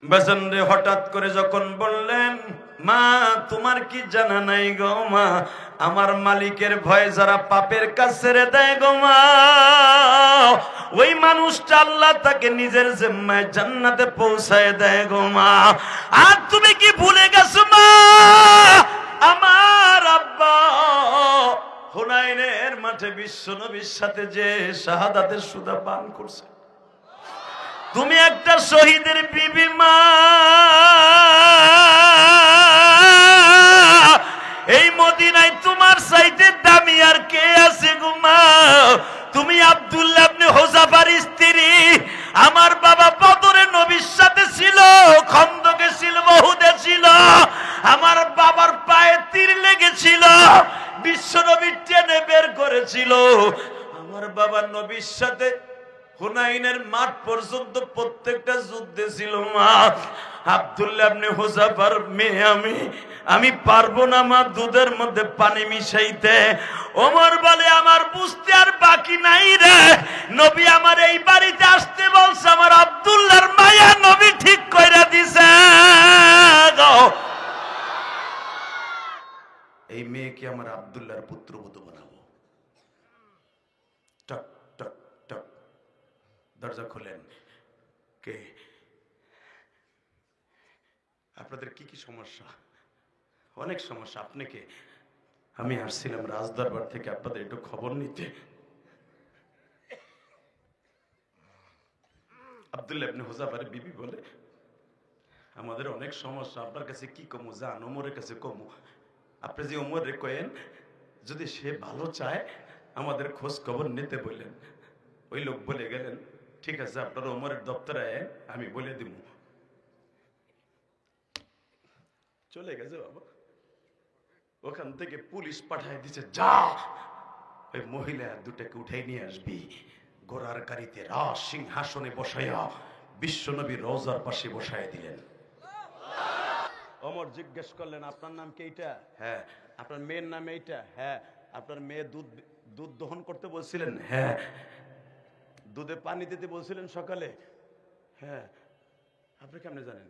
বাজানরে হঠাৎ করে যখন বললেন, মা তোমার কি জানা নাই গো মা, আমার মালিকের ভয়ে যারা পাপের কাজ ছেড়ে দেয় গো মা, ওই মানুষটা আল্লাহ তাকে নিজের জিম্মায় জান্নাতে পৌঁছায় দেয় গো মা। আর তুমি কি ভুলে গেছো মা, আমার আব্বা হুনাইনের মাঠে বিশ্ব নবীর সাথে যে শাহাদাতের সুদা পান করছে। তুমি একটা শহীদের বিবি মা, এই মদিনায় তোমার চাইতে দামি আর কে আছে গো মা? তুমি আব্দুল্লাহ ইবনে হুযাফার স্ত্রী। আমার বাবা বদরে নবীর সাথে ছিল, খন্দকে ছিল, উহুদে ছিল। আমার বাবার পায়ে তীর লেগেছিল, বিশ্ব নবী টেনে বের করেছিল। আমার বাবা নবীর সাথে হুনাইনের মাঠ পর্যন্ত প্রত্যেকটা যুদ্ধে ছিল মা। আব্দুল্লাহ ইবনে হুযাফার মেয়ে আমি পারবো না মা দুধের মধ্যে পানি মিশাইতে। ওমর বলে, আমার বুঝতে আর বাকি নাই রে, নবী আমার এই বাড়িতে আসতে বলছে, আমার আব্দুল্লাহর মায়া নবী ঠিক কইরা দিছে। এই মেয়েকে আমার আব্দুল্লাহর পুত্রবধূ বানাবো। টক টক টক দরজা খোলেন। কে? আপনাদের কি কি সমস্যা? অনেক সমস্যা। আপনি কে? আমি আসছিলাম রাজদরবার থেকে আপনাদের একটু খবর নিতে। আব্দুল্লাহ ইবনে হুযাফার বিবি বলে, আমাদের অনেক সমস্যা, আপনার কাছে কি কমু? যান ওমরের কাছে কমু। আপনি যে ওমর রে কয়েন, যদি সে ভালো চায় আমাদের খোঁজ খবর নিতে বললেন। ওই লোক বলে গেলেন, ঠিক আছে আপনার ওমরের দপ্তরে আমি বলে দিব। চলে গেছে বাবা। ওখান থেকে পুলিশ পাঠায় দিচ্ছে, যা ওই মহিলা দুটাকে উঠাই নিয়ে আসবি, ঘোড়ার গাড়িতে রাজ সিংহাসনে বসাইয়া বিশ্ব নবী রওজার পাশে বসায় দিলেন। ওমর জিজ্ঞেস করলেন, আপনার নাম কি এইটা? হ্যাঁ। আপনার মেয়ের নাম এইটা? হ্যাঁ। আপনার মেয়ে দুধ দহন করতে বলছিলেন? হ্যাঁ। দুধে পানি দিতে বলছিলেন সকালে? হ্যাঁ। আপনি কেমনে জানেন?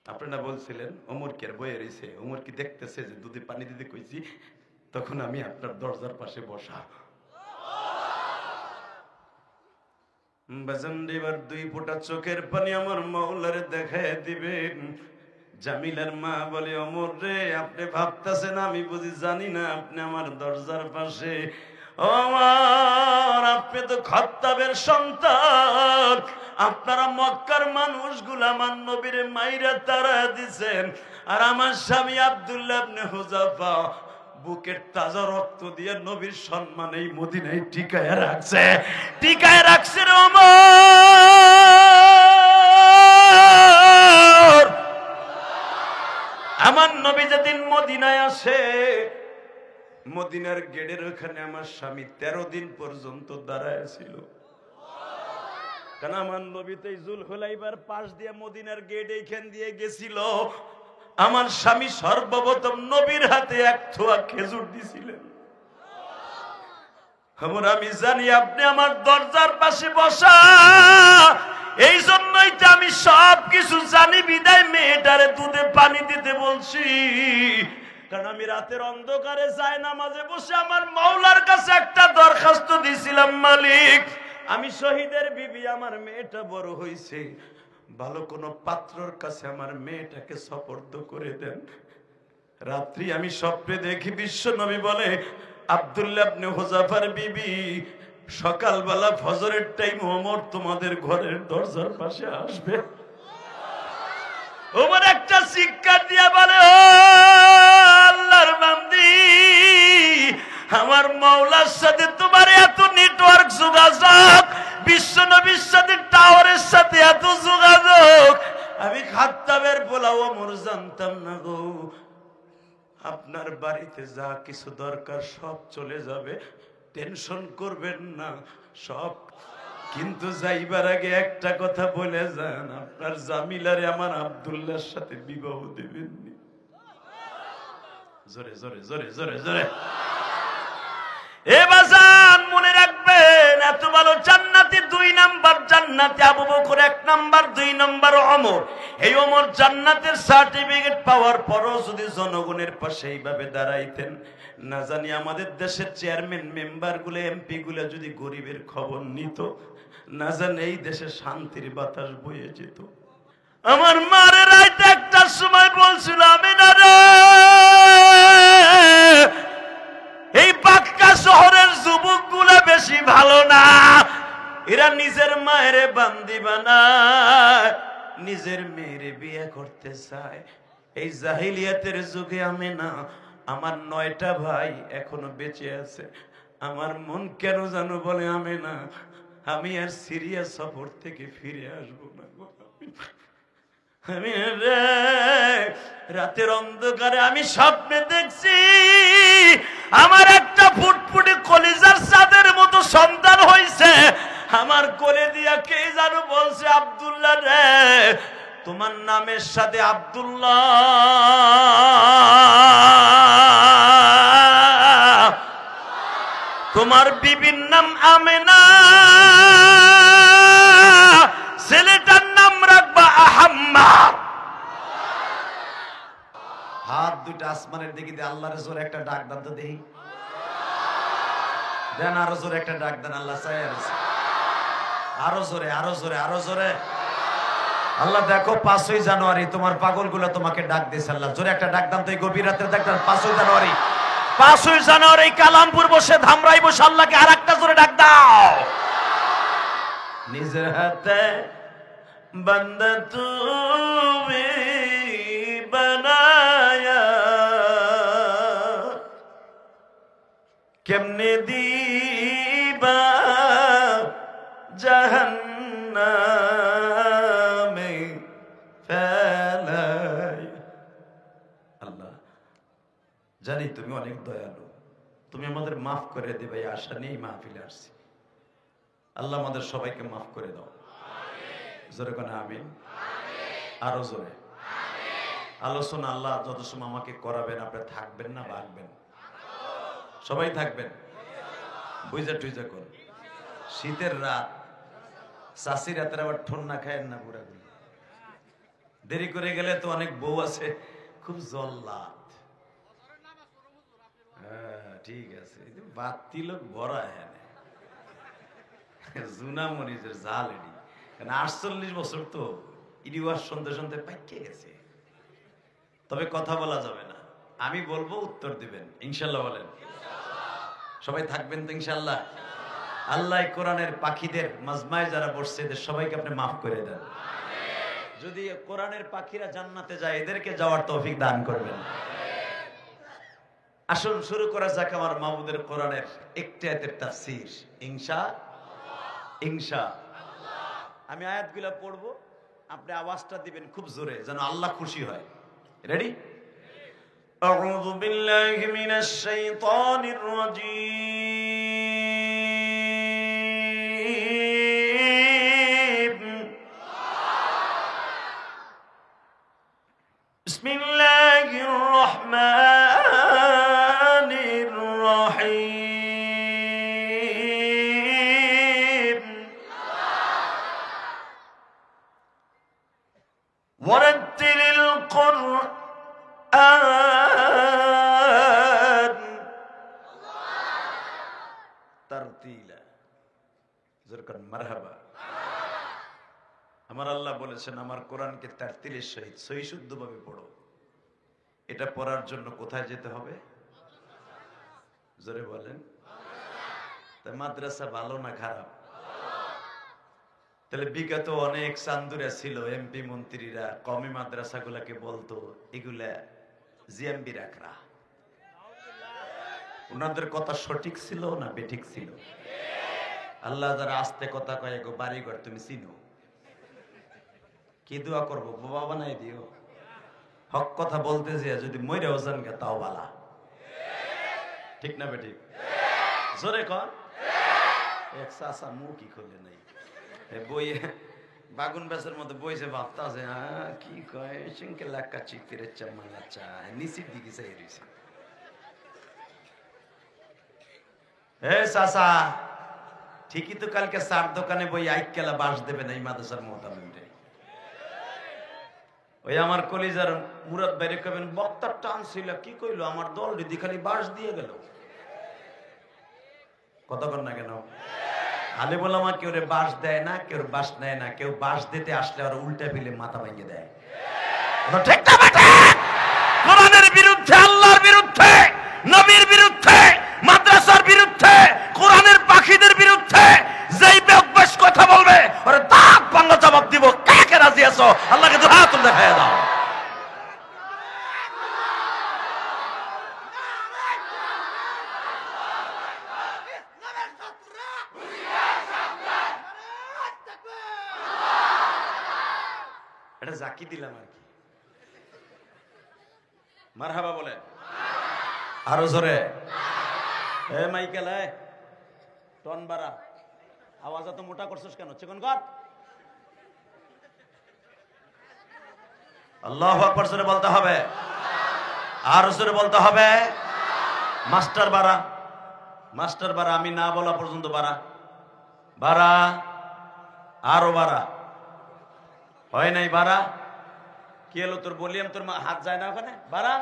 আপনারা বলছিলেন ওমর কি আর বয়ে রয়েছে, ওমর কি দেখতেছে যে দুধে পানি দিতে কইছি? তখন আমি আপনার দরজার পাশে বসা। বাজানরে এবার দুই ফোঁটা চোখের পানি আমার মাওলারে দেখায় দিবেন। জামিলার মা বলে, ওমর রে আপনি ভাবতেছেন আমি বুঝি জানি না আপনি আমার দরজার পাশে? ওমর আপনি তো খাত্তাবের সন্তান, আপনারা মক্কার মানুষগুলো আমার নবীরে মাইরা তারা দিছেন, আর আমার স্বামী আব্দুল্লাহ ইবনে হুযাফা বুকের তাজা রক্ত দিয়ে নবীর সম্মান এই মদিনায় টিকায় রাখছে, টিকায় রাখছে রে ওমর। আমার নবী যেদিন মদিনায় আসে, মদিনার গেটের ওখানে আমার স্বামী 13 দিন পর্যন্ত দাঁড়ায় ছিল। কারণ আমার নবী তো জুলহুলাইবার পাশ দিয়ে মদিনার গেট এইখান দিয়ে গেছিল। আমার স্বামী সর্বপ্রথম নবীর হাতে এক থোয়া খেজুর দিছিলেন। আমি জানি আপনি আমার দরজার পাশে বসা, এই জন্যই তো আমি সব কিছু জানি বিদায় মেয়েটারে দুধে পানি দিতে বলছি। কারণ আমি রাতের অন্ধকারে যাই নামাজে বসে আমার মাওলার কাছে একটা দরখাস্ত দিছিলাম, মালিক আমি শহীদের বিবি, আমার মেয়েটা বড় হইছে, ভালো কোন পাত্রর কাছে আমার মেয়েটাকে সুপর্দ করে দেন। রাত্রি আমি স্বপ্নে দেখি বিশ্ব নবী বলে, আব্দুল্লাহ ইবনে হুযাফার বিবি সকালবেলা ফজরের টাইম ওমর তোমাদের ঘরের দরজার পাশে আসবে। ওমর একটা চিৎকার দিয়া বলে, ও আল্লাহর বান্দি, আমার মাওলার সাথে তোমার এত নেটওয়ার্ক যোগাযোগ, বিশ্ব নবীর সাথে টাওয়ারের সাথে এত যোগাযোগ, আমি খাত্তাবের পোলা ওমর জানতাম না গো। আপনার বাড়িতে যা কিছু দরকার সব চলে যাবে, টেনশন করবেন না সব। কিন্তু যাইবার আগে একটা কথা বলে যান, আপনার জামিলারে আমার আব্দুল্লাহর সাথে বিবাহ দেবেননি। জোরে জোরে জোরে জোরে জোরে। এ বাজান মনে রাখবেন, এত ভালো জান্নাতে 2 নাম্বার নাম্বার জান্নাতে আবু বকর, 1 নাম্বার, 2 নাম্বার ওমর। এই ওমর জান্নাতের সার্টিফিকেট পাওয়ার পরও যদি জনগণের পাশে এইভাবে দাঁড়াইতেন, না জানি আমাদের দেশের চেয়ারম্যান মেম্বার গুলো, এমপি গুলো যদি গরিবের খবর নিত, না জানি এই দেশে শান্তির বাতাস বয়ে যেত। আমার মারে রাইতে একটা সময় বলছিল, আমি না রে, এই বাক্কা শহরের যুবক গুলা বেশি ভালো না, এরা নিজের মায়ের বান্দি বানায়, নিজের মেয়েরে বিয়ে করতে চায়। এই জাহিলিয়াতের যুগে আমি না, আমার 9টা ভাই এখনো বেঁচে আছে। আমার মন কেন জানো বলে, আমি না, আমি আর সিরিয়া সফর থেকে ফিরে আসবো না। আমি রাতের অন্ধকারে আমি স্বপ্নে দেখছি আমার একটা ফুটফুটে কলিজার চাঁদের মতো সন্তান হইছে। আমার কোলে দিয়া কে জানো বলছে, আব্দুল্লাহ রে, তোমার নামের সাথে আব্দুল্লাহ, তোমার বিবির নাম আমেনা, ছেলেটার নাম রাখবা আহাম্মদ। হাত দুটো আসমানের দিকে দিয়ে আল্লাহর জোরে একটা ডাক দান তো দেখি, দেন আরো জোরে একটা ডাক দেন। আল্লাহ চাই আরো জোরে, আরো জোরে, আরো জোরে। আল্লাহ দেখো 5ই জানুয়ারি তোমার পাগলগুলো তোমাকে ডাক দিয়েছে। আল্লাহ জোরে একটা ডাক দান তো, এই গভীর রাতের ডাক দান। 5ই জানুয়ারি, 5ই জানুয়ারি কালামপুর বসে, ধামরাই বসে আল্লাহকে আর একটা জোরে ডাক দাও। নিজের হাতে বান্দা তুমি বানায়া, কেমনে দিবা জাহান্নামে ফেলাই। আল্লাহ জানি তুমি অনেক দয়ালু, তুমি আমাদের মাফ করে দিবে, এই আশা নিয়ে মাহফিলে আসছি। আল্লাহ আমাদের সবাইকে মাফ করে দাও। জোরে কোন আমিন, আরো জোরে। আলোচনা আল্লাহ যত সময় আমাকে করাবেন, আপনি থাকবেন না ভাগবেন? সবাই থাকবেন, বুঝা টুইজা কর। শীতের রাত, চাষি রাতের আবার ঠন্না খায়েন না পুরা। দেরি করে গেলে তো অনেক বউ আছে খুব জল্লাদ। হ্যাঁ ঠিক আছে, বাতি লোক ভরা হ্যাঁ, জুনা মরিচের জাল এডি, 48 বছর তো ইডিওয়ার শুনতে শুনতে পাইকে গেছে। তবে কথা বলা যাবে না, আমি বলবো উত্তর দিবেন ইনশাল্লাহ। বলেন সবাই থাকবেন তো ইনশাল্লাহ। আল্লাহ কোরআনের পাখিদের মাজমায় যারা বসছে এদের সবাইকে আপনি মাফ করে দেন। যদি কোরআনের পাখিরা জান্নাতে যায়, এদেরকে যাওয়ার তৌফিক দান করবেন। আসুন শুরু করা যাক আমার মাহমুদের কোরআনের একটি আয়াতের তাফসীর। ইনশা আমি আয়াতগুলো পড়বো, আপনি আওয়াজটা দিবেন খুব জোরে, যেন আল্লাহ খুশি হয়। রেডি? আউযু বিল্লাহি মিনাশ শাইতানির রাজীম। বিসমিল্লাহির রহমানির রহিম। ওয়ারাত্তিলিল কুরআন তারতিলা। জোরকার মারহাবা। আমার আল্লাহ বলেছেন আমার কোরআনকে তারতিলের সহিত সহি শুদ্ধভাবে পড়ো। এটা পড়ার জন্য কোথায় যেতে হবে? জোরে বলেন। তা মাদ্রাসা ভালো না খারাপ? তাহলে বিগত অনেক চান্দুরা ছিল, এমপি মন্ত্রীরা কমি মাদ্রাসাগুলাকে বলতো এগুলা জিএমবি রাখরা। ওনাদের কথা সঠিক ছিল না বেঠিক ছিল? আল্লাহ যারা আস্তে কথা কয় গো বাড়িঘর তুমি চিনো, কি দোয়া করবো? বাবা বানাই দিও। হক কথা বলতে যে যদি মইরা ওজন গে তাও বালা, ঠিক না বেঠিক? জোরে কর। এক চাষা মুখই খুলে নাই, বইয়ে বাগুন বেসের মধ্যে বইছে ভাবতা আছে, হ্যাঁ কি কয় সিংকে লাক্কা চিকিরে চামালা চা নিচের দিকে চাই রয়েছে। হে চাষা ঠিকই তো কালকে চার দোকানে বই আইকেলা বাস দেবে না এই মাদ্রাসার মোহতামিমরে। ওই আমার কলিজার মুরাদ বাইরে কবেন বক্তার টান ছিল কি কইলো আমার দল দিদি খালি বাস দিয়ে গেল। কথা বল না কেন? আলে বললাম কেউ বাস দেয় না, কেউ বাস নেয় না, কেউ বাস দিতে আসলে আর উল্টা ফেলে মাথা ভেঙে দেয়। ঠিক না বেটা? কোরআনের বিরুদ্ধে, আল্লাহর বিরুদ্ধে, নবীর বিরুদ্ধে, মাদ্রাসার বিরুদ্ধে, কোরআনের পাখিদের বিরুদ্ধে যেই বেশ কথা বলবে ওরে দাঁত ভাঙা জবাব দিব। কে কে রাজি আছো? আল্লাহকে তো হাত তুলে দেখায় দাও। এটা জাকি দিলাম আর কি। মারহাবা বলে আরো জোরে। এ মাইকেল টন বাড়া, আওয়াজ এত মোটা করছিস কেন? চিকন কর। আল্লাহু আকবার জোরে বলতে হবে, আর জোরে বলতে হবে। মাস্টার বাড়া, মাস্টার বাড়া, আমি না বলা পর্যন্ত বাড়া, বাড়া, আরো বাড়া। হয় নাই বাড়া? কি হলো তোর? বলিয়াম তোর হাত যায় না ওখানে? বাড়া,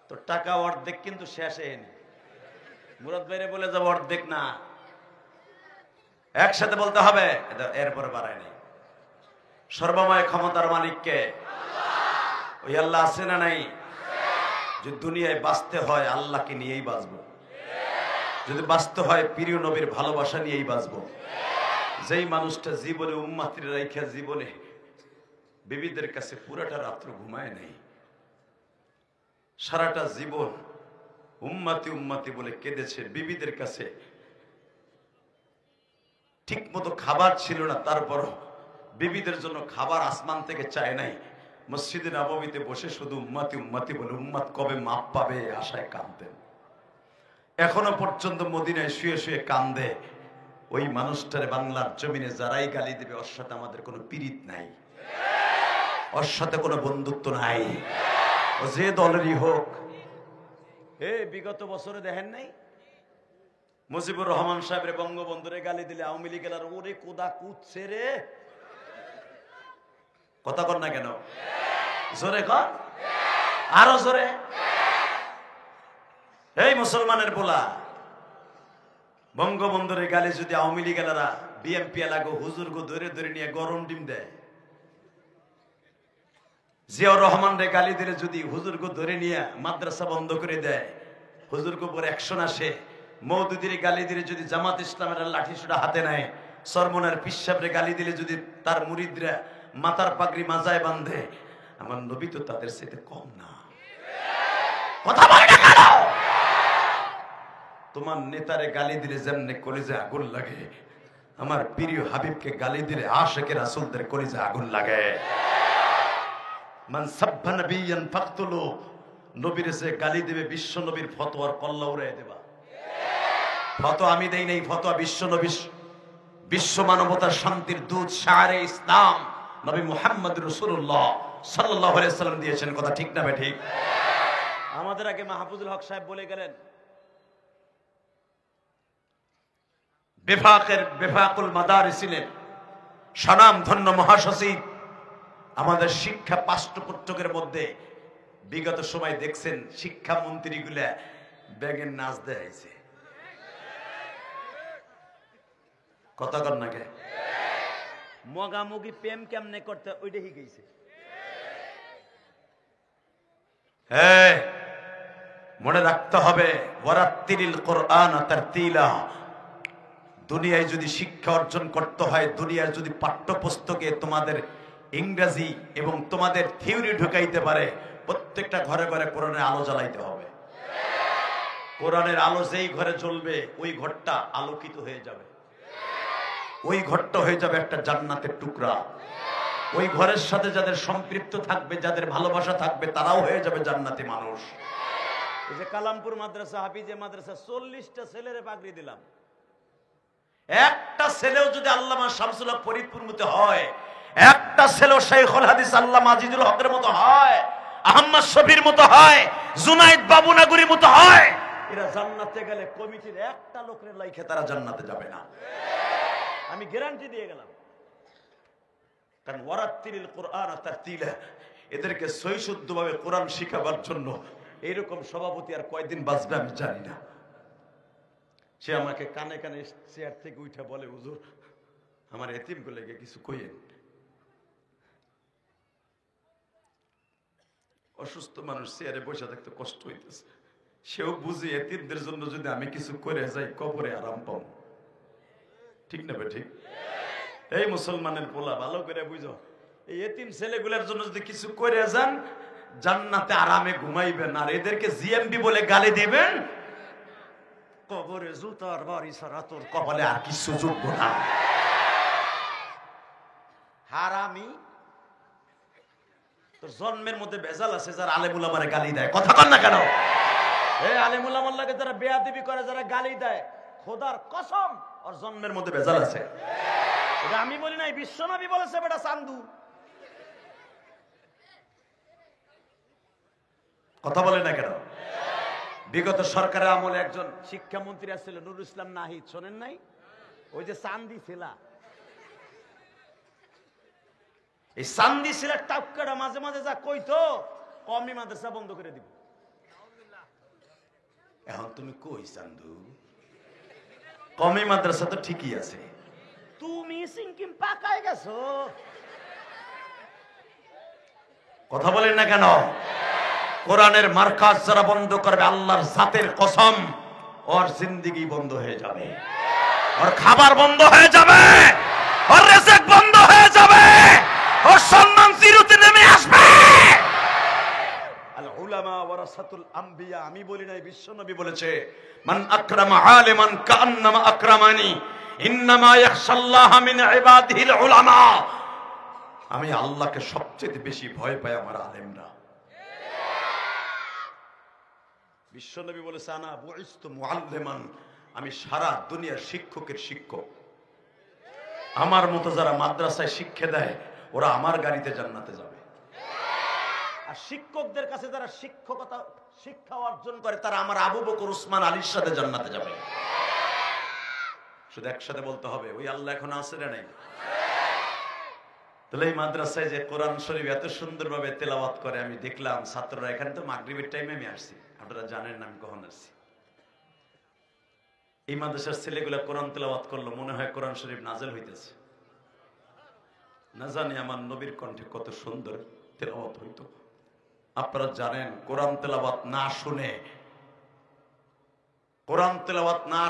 তোর টাকা অর্ধেক কিন্তু শেষে এনে মুরাদ ভাইরে বলে যাবো অর্ধেক না, একসাথে বলতে হবে। এরপরে বাড়ায় নেই। সর্বময় ক্ষমতার মালিককে ওই আল্লাহ আছে না নাই? যদি দুনিয়ায় বাঁচতে হয় আল্লাহকে নিয়েই বাঁচবো, যদি বাঁচতে হয় প্রিয় নবীর ভালোবাসা নিয়েই বাঁচবো। যেই মানুষটা জীবনে উম্মাতির রাইখা জীবনে বিবিদের কাছে পুরাটা রাত্র ঘুমায় নেই, সারাটা জীবন উম্মাতি উম্মাতি বলে কেঁদেছে, বিবিদের কাছে ঠিক মতো খাবার ছিল না, তারপর বিবিদের জন্য খাবার আসমান থেকে চায় নাই, মসজিদে নববীতে বসে শুধু উম্মাতি উম্মাতি বলে উম্মাত কবে মাপ পাবে আশায় কাঁদতেন। এখনো পর্যন্ত মদিনায় শুয়ে শুয়ে কান্দে। ওই মানুষটারে বাংলার জমিনে যারাই গালি দেবে ওর সাথে আমাদের কোনো পীড়িত নাই, ওর সাথে কোনো বন্ধুত্ব নাই, ও যে দলেরই হোক। বিগত বছরে দেখেন নাই মুজিবুর রহমান সাহেবের বঙ্গবন্ধুরে গালি দিলে আওয়ামী লীগের আর ওরে কোদা কুদছে রে। কথা কর না কেন? জোরে কর, আরো জোরে। এই মুসলমানের পোলা, বঙ্গবন্ধুরে গালি যদি আওয়ামী লীগেরা বিএমপি এলাকা হুজুর গো ধরে ধরে নিয়ে গরম ডিম দেয়, জিয়াউর রহমান রে গালি দিলে যদি হুজুর গো ধরে নিয়ে মাদ্রাসা বন্ধ করে দেয়, হুজুর গো পরে অ্যাকশন আসে, মওদুদির গালি দিলে যদি জামাত ইসলামের লাঠি সোটা হাতে নেয়, সরমনার পিসাবরে গালি দিলে যদি তার মুরিদরা মাথার পাগড়ি মাজায় বাঁধে, আমার নবী তো তাদের সাথে কম না। কথা বলে না কেন? তোমার নেতারে গালি দিলে যেমনে কলিজা আগুন লাগে, আমার প্রিয় হাবিবকে গালি দিলে আশিকে রাসূলদের কলিজা আগুন লাগে। মান সাব্বা নবিয়ান ফাকতুলু, নবীর সে গালি দেবে বিশ্ব নবীর ফতোয়ার কল্লা উড়াই দেবা। ফতোয়া আমি দেই নাই, ফতোয়া বিশ্ব নবী, বিশ্ব মানবতার শান্তির দূত শায়রে ইসলাম নবী মুহাম্মদ রাসূলুল্লাহ সাল্লাল্লাহু আলাইহি সাল্লাম দিয়েছেন। কথা ঠিক না বে ঠিক? আমাদের আগে মাহফুজুল হক সাহেব বলে গেলেন, বেফাকুল মাদারিসিনের স্বনাম ধন্য মহাসচিব। আমাদের শিক্ষা পাঠ্যপুস্তকের মধ্যে বিগত সময় দেখছেন শিক্ষামন্ত্রী গুলা ব্যাগের নাচ দেখাইছে। কথা কর না কে? মগামুগি প্রেম কেমনে করতে ওইটা শিখেছে। হ্যাঁ, মনে রাখতে হবে, ওয়ারাত্তিলিল কোরআন তারতিলা। দুনিয়ায় যদি শিক্ষা অর্জন করতে হয়, দুনিয়ার যদি পাঠ্যপুস্তকে তোমাদের ইংরেজি এবং তোমাদের থিওরি ঢুকাইতে পারে, প্রত্যেকটা ঘরে ঘরে কোরআনের আলো জ্বালাইতে হবে। কোরআনের আলো যেই ঘরে জ্বলবে ওই ঘরটা আলোকিত হয়ে যাবে, ওই ঘরটা হয়ে যাবে একটা জান্নাতের টুকরা। ওই ঘরের সাথে যাদের সম্পৃক্ত থাকবে, যাদের ভালোবাসা থাকবে, তারাও হয়ে যাবে জান্নাতি মানুষ। এই যে কালামপুর মাদ্রাসা, হাফিজে মাদ্রাসা, 40টা ছেলেরে পাগড়ি দিলাম, একটা ছেলেও যদি আল্লামা শামসুল হক ফরিদপুর মতো হয়, একটা ছেলেও শাইখুল হাদিস আল্লামা আজিজুল হকের মতো হয়, আহমদ শফির মতো হয়, জুনাইদ বাবুনাগুরির মতো হয়, এরা জান্নাতে গেলে কমিটির একটা লোকের লাইখে তারা জান্নাতে যাবে না, আমি গ্যারান্টি দিয়ে গেলাম। কারণ ওয়ারাত্তিলিল কুরআন তারতিলা, এদেরকে সহিশুদ্ধভাবে কোরআন শিখাবার জন্য এইরকম সভাপতি আর কয়দিন বাঁচবে আমি জানি না। সে আমাকে কানে কানে চেয়ার থেকে উঠে বলে, হুজুর আমার এতিমগুলোকে কিছু কইেন। অসুস্থ মানুষ চেয়ারে বসে থাকতে কষ্ট হইতেছে, সেও বুঝি এতিমদের জন্য যদি আমি কিছু করে যাই কবরে আরাম পাবো। ঠিক না বে ঠিক? এই মুসলমানের পোলা ভালো করে বুঝো, এই এতিম ছেলেগুলোর জন্য যদি কিছু করে যান জান্নাতে আরামে ঘুমাইবেন, আর এদেরকে জিএমবি বলে গালি দিবেন, কবরে জুতার বাড়ি ছাড়া তোর কপালে আর কিছু যোগ্য না। হারামি, তোর জন্মের মধ্যে ভেজাল আছে যারা আলেমুল আমারে গালি দেয়, কথা কন না কেন? এই আলেমুল আমার লাগে যারা বেয়াদবি করে, যারা গালি দেয়, খোদার কসম ওর জন্মের মধ্যে ভেজাল আছে। এটা আমি বলি নাই, বিশ্বনবী বলেছে বেটা চান্দু। কথা বলে না কেন? বিগত সরকারের আমলে একজন শিক্ষামন্ত্রী আসছিল নুরুল ইসলাম নাহিদ, শোনেন নাই? ওই যে চান্দি ছিলা, এই চান্দি ছিলার টাপকাটা মাঝে মাঝে যা কইতো, কওমি মাদ্রাসা বন্ধ করে দিব। এখন তুমি কই চান্দু? কওমি মাদ্রাসা তো ঠিকই আছে, তুমি সিনকিম পাকায় গেছো। কথা বলেন না কেন? কোরআনের মার্কাজ যারা বন্ধ করবে, আল্লাহর জাতের কসম ওর জিন্দেগি বন্ধ হয়ে যাবে, ওর খাবার বন্ধ হয়ে যাবে, ওর রিজিক বন্ধ হয়ে যাবে, ওর সম্মান জিরোতে নেমে আসবে। আল উলামা ওয়ারাসাতুল আম্বিয়া, আমি বলি নাই, বিশ্বনবী বলেছে, মান আকরামা আলিমান কাআন্নামা আকরামানি ইন্নামা ইয়াখশাল্লাহা মিন ইবাদিহিল উলামা। আমি আল্লাহকে সবচেয়ে বেশি ভয় পাই আমার আলেমরা। বিশ্বনবী বলেছে, আনা বুইসতু মুআল্লিমান, আমি সারা দুনিয়ার শিক্ষকের শিক্ষক। আমার মতো যারা মাদ্রাসায় শিক্ষা দেয় ওরা আমার গাড়িতে জান্নাতে যাবে, আর শিক্ষকদের কাছে যারা শিক্ষা অর্জন করে তারা আমার আবু বকর উসমান আলীর সাথে জান্নাতে যাবে। শুধু একসাথে বলতে হবে, ওই আল্লাহ এখন আছে না নাই? তাহলে এই মাদ্রাসায় যে কোরআন শরীফ এত সুন্দরভাবে তেলাওয়াত করে, আমি দেখলাম ছাত্ররা, এখানে তো মাগরিবের টাইমে আমি আসছি, আপনারা জানেন না আমি কখন আসছি। এই মাদ্রাসার ছেলেগুলা কোরআন তেলাওয়াত করলো, মনে হয় কোরআন শরীফ নাজেল হইতেছে। না জানি আমার নবীর কণ্ঠে কত সুন্দর তেলাওয়াত হইতো। আপনারা জানেন, কোরআন তেলাওয়াত না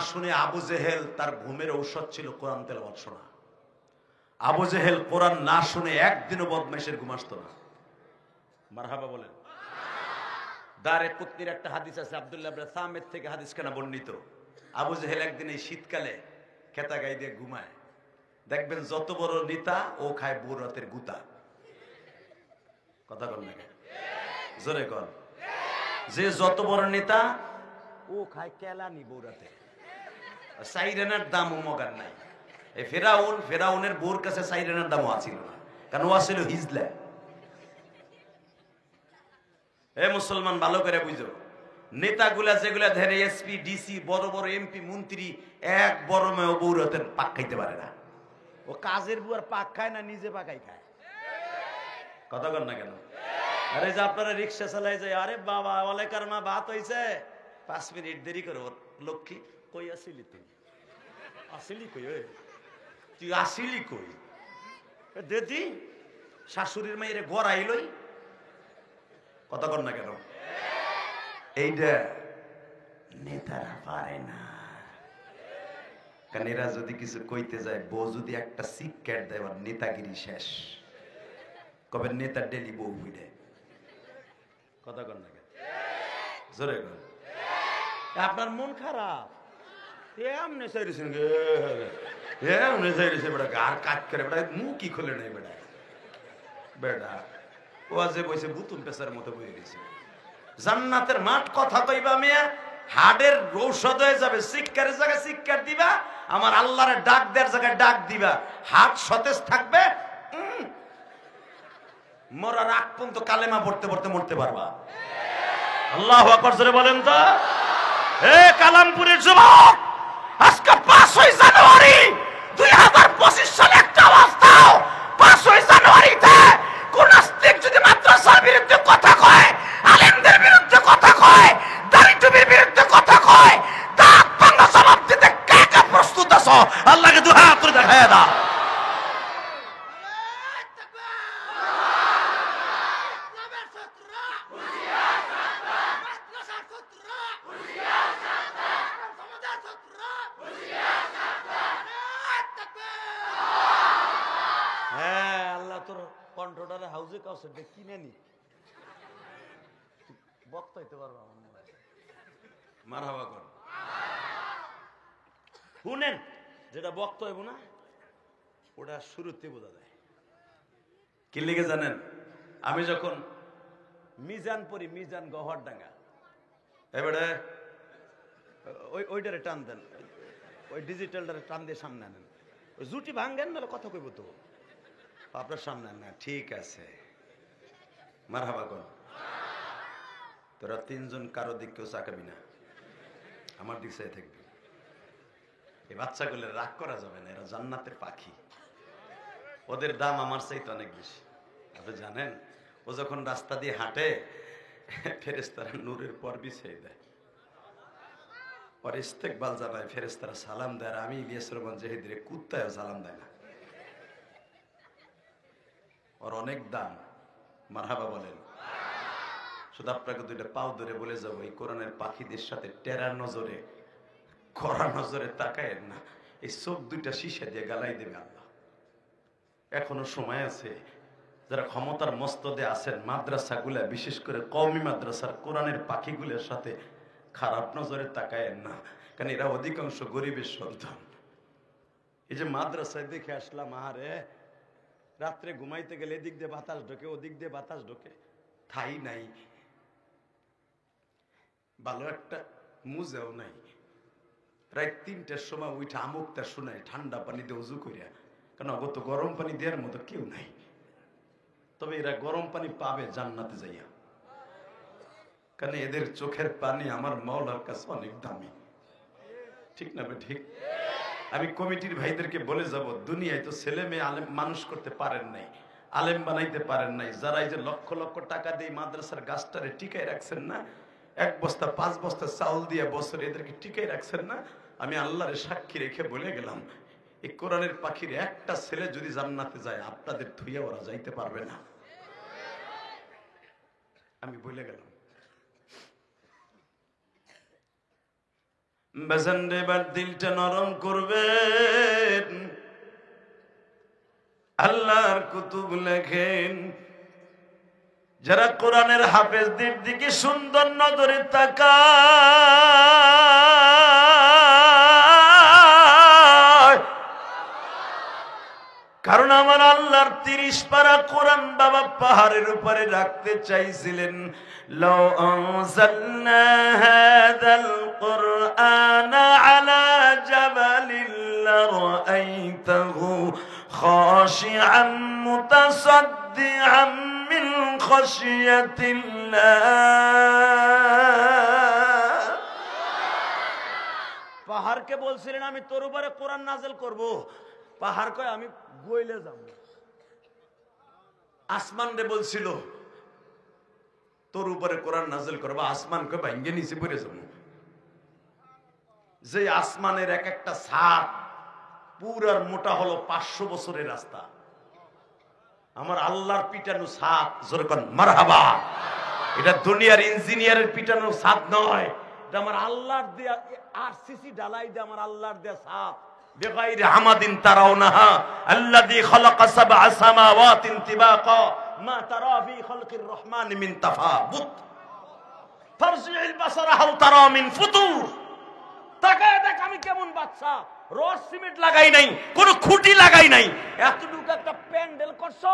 শুনে আবু জেহেল, তার ঘুমের ঔষধ ছিল কোরআন তেলাওয়াত শোনা। আবু জেহেল কোরআন না শুনে একদিনও বদমাইশের ঘুম আসতো না। মারহাবা বলেন। দারে কুতনির একটা হাদিস আছে, আব্দুল্লাহ ইবনে সামিত থেকে হাদিস কেনা বর্ণিত। আবু জেহেল একদিন এই শীতকালে খেতা গাই দিয়ে ঘুমায়, দেখবেন যত বড় নেতা ও খায় বউ রাতের গুতা। কথা কন না, জোরে কন। যে যত বড় নেতা ও খায় কেলানি বউ রাতে। সাইরেনার দামও মগার নাই। এই ফেরাউনের বউর কাছে সাইরেনার দামও আছিল না, কারণ ও আসছিল হিজলা। এ মুসলমান ভালো করে বুঝো, নেতাগুলা যেগুলা ধরে এসপি ডিসি বড় বড় এমপি মন্ত্রী, এক বড় মেয়ে বউ রাতের পাক খাইতে পারে না। ও কাজের বুয়ার পাক খায় না, নিজে পাকাই খায়। কথা কন না কেন? আরে যে আপনারা রিক্সা চালাই যায়, আরে বাবা ওয়ালাইকার মা ভাত হইছে, 5 মিনিট দেরি করে। লক্ষ্মী কই আসিলি? তুই আসিলি কই? তুই আসিলি কই? দেদি শাশুড়ির মেয়েরে গড়াইলই। কথা কন না কেন? এইটা নেতারা পারে না, কারণ এরা যদি কিছু কইতে যায়, বউ যদি একটা সিক্রেট দেয়, নেতাগিরি শেষ। কবে নেতা ডেলি বউ বুঝে। কথা কন না কেন? জোরে কন। আপনার মন খারাপ, এমনি চাইছেন এমনি চাইছে বেটা, আর কাজ করে বেটা, মুখই খোলে নাই বেটা। বেটা ও আজ বসে বুতুম পেশার মতো বয়ে গেছে। জান্নাতের মাঠ কথা কইবা মেয়ে, হাড়ের ঔষধ হয়ে যাবে। শিক্ষারের জায়গায় শিক্ষার দিবা, আমার আল্লাহরে ডাক দেওয়ার জায়গায় ডাক দিবা, হাত সতেজ থাকবে। মরার আগ পর্যন্ত কালেমা পড়তে পড়তে মরতে পারবা। আল্লাহু আকবার জোরে বলেন তো। এ কালামপুরের যুবক, আজকে 5ই জানুয়ারি 2025 সালে একটা আওয়াজ দাও। 5ই জানুয়ারিতে কোন নাস্তিক যদি মাদ্রাসার বিরুদ্ধে কথা কয়, আলেমদের বিরুদ্ধে কথা কয়, দাড়ি টুপির বিরুদ্ধে কথা কয়, দাঁত ভাঙা জবাব দিতে কে কে প্রস্তুত আছো? আল্লাহকে দুই হাত তুলে দেখায় দাও। হ্যাঁ, আল্লাহ তোর কন্ট্রোটারে হাউজে কাউসের কিনে নি বক্তা হইতে পারবো। মারহাবা কর। শুনেন, যেটা বক্ত হইব না ওটা শুরুতে বোঝা যায়। কি লিখে জানেন? আমি যখন মিজান পড়ি, মিজান গহরডাঙ্গা, এবারে ওইটারে টান দেন, ওই ডিজিটালটারে টান দিয়ে সামনে আনেন, ওই জুটি ভাঙ্গেন, নাহলে কথা কইব তো আপনার সামনে না। ঠিক আছে, মারহাবা কর। তোরা 3 জন কারো দিক কেউ চাকাবি না, আমার দিক চাই থাকবি। এই বাচ্চাগুলো রাগ করা যাবে না, এরা জান্নাতের পাখি, ওদের দাম আমার চাইতে অনেক বেশি। আপনি জানেন, ও যখন রাস্তা দিয়ে হাঁটে, ফেরেশতারা নূরের পর বিছিয়ে দেয়, ওর ইস্তেকবাল জানায়, ফেরেশতারা সালাম দেয়। আমি ইলিয়াস রহমান জাহিদের কুত্তায়ও সালাম দেয় না, ওর অনেক দাম। মারহাবা বলেন। শুধু আপনাকে 2টা পাও ধরে বলে যাবো, এই কোরআনের পাখিদের সাথে টেরা নজরে, কড়া নজরে তাকায়েন না। এই চোখ 2টা শীশা দিয়ে গালাই দেবে আল্লাহ। এখনো সময় আছে। যারা ক্ষমতার মস্তদে আছেন, মাদ্রাসাগুলা, বিশেষ করে কওমি মাদ্রাসার কোরআনের পাখিগুলোর সাথে খারাপ নজরে তাকায়েন না, কারণ এরা অধিকাংশ গরিবের সন্তান। এই যে মাদ্রাসায় দেখে আসলাম, আহারে রাত্রে ঘুমাইতে গেলে এদিক দিয়ে বাতাস ঢোকে, ওদিক দিয়ে বাতাস ঢোকে, ঠাই নাই, ভালো একটা মুজেও নাই। রাত 3টার সময় উঠে আমুকটা শোনায় ঠান্ডা পানি দিয়ে উজু করিয়া, কারণ অগত গরম পানি দেওয়ার মতো কেউ নাই। তবে এরা গরম পানি পাবে জান্নাতে যাইয়া, কারণ এদের চোখের পানি আমার মাওলার কাছে অনেক দামি। ঠিক না? ঠিক। আমি কমিটির ভাইদেরকে বলে যাব, দুনিয়ায় তো ছেলে মেয়ে আলেম মানুষ করতে পারেন নাই, আলেম বানাইতে পারেন নাই। যারা এই যে লক্ষ লক্ষ টাকা দিয়ে মাদ্রাসার গাছটারে টিকাই রাখছেন না, 1 বস্তা 5 বস্তা চাউল দিয়ে বছরে এদেরকে টিকাই রাখছেন না, আমি আল্লাহরে সাক্ষী রেখে বলে গেলাম, এই কোরআনের পাখির একটা ছেলে যদি জান্নাতে যায়, আপনাদের ধুইয়া ওরা যাইতে পারবে না। আমি বলে গেলাম। বেজানরে এবার দিলটা নরম করবেন। আল্লাহর কুতুব লেখেন, যারা কোরআনের হাফেজদের দিকে সুন্দর নজরে তাকায়, কারণ আমার আল্লাহর 30 পারা কোরআন বাবা পাহাড়ের উপরে রাখতে চাইছিলেন। লাউ আনজালনা হাযাল কুরআনা আলা জাবালিন লারাআইতাহু খাশিআন মুতাসাদ্দিআন মিন খাশিয়াতিল্লাহ। পাহাড়কে বলছিলেন আমি তোর উপরে কোরআন নাযিল করব, পাহাড় কয় আমি গইলে যাব। আসমান রে বলছিল তোর উপরে কোরআন নাযিল করব, আসমান কয় ভাঙ্গে নিচে পড়ে যাব। যে আসমানের এক একটা ছাদ পুরার মোটা হলো 500 বছরের রাস্তা। আমার আল্লাহর পিটানো ছাদ, জোরে কোন মারহাবা। এটা দুনিয়ার ইঞ্জিনিয়ারের পিটানো ছাদ নয়, এটা আমার আল্লাহর দেয়া আরসিসি ঢালাই দিয়ে আমার আল্লাহর দেয়া ছাদ। بغير عمد ترونها الذي خلق 7 سماوات طباقا ما ترى في خلق الرحمن من تفاوت فارجع البصر هل ترى من فطور। তাকায় দেখ আমি কেমন বাচ্চা, রড সিমেন্ট লাগাই নাই, কোন খুঁটি লাগাই নাই, এতটুকু একটা প্যান্ডেল করছো,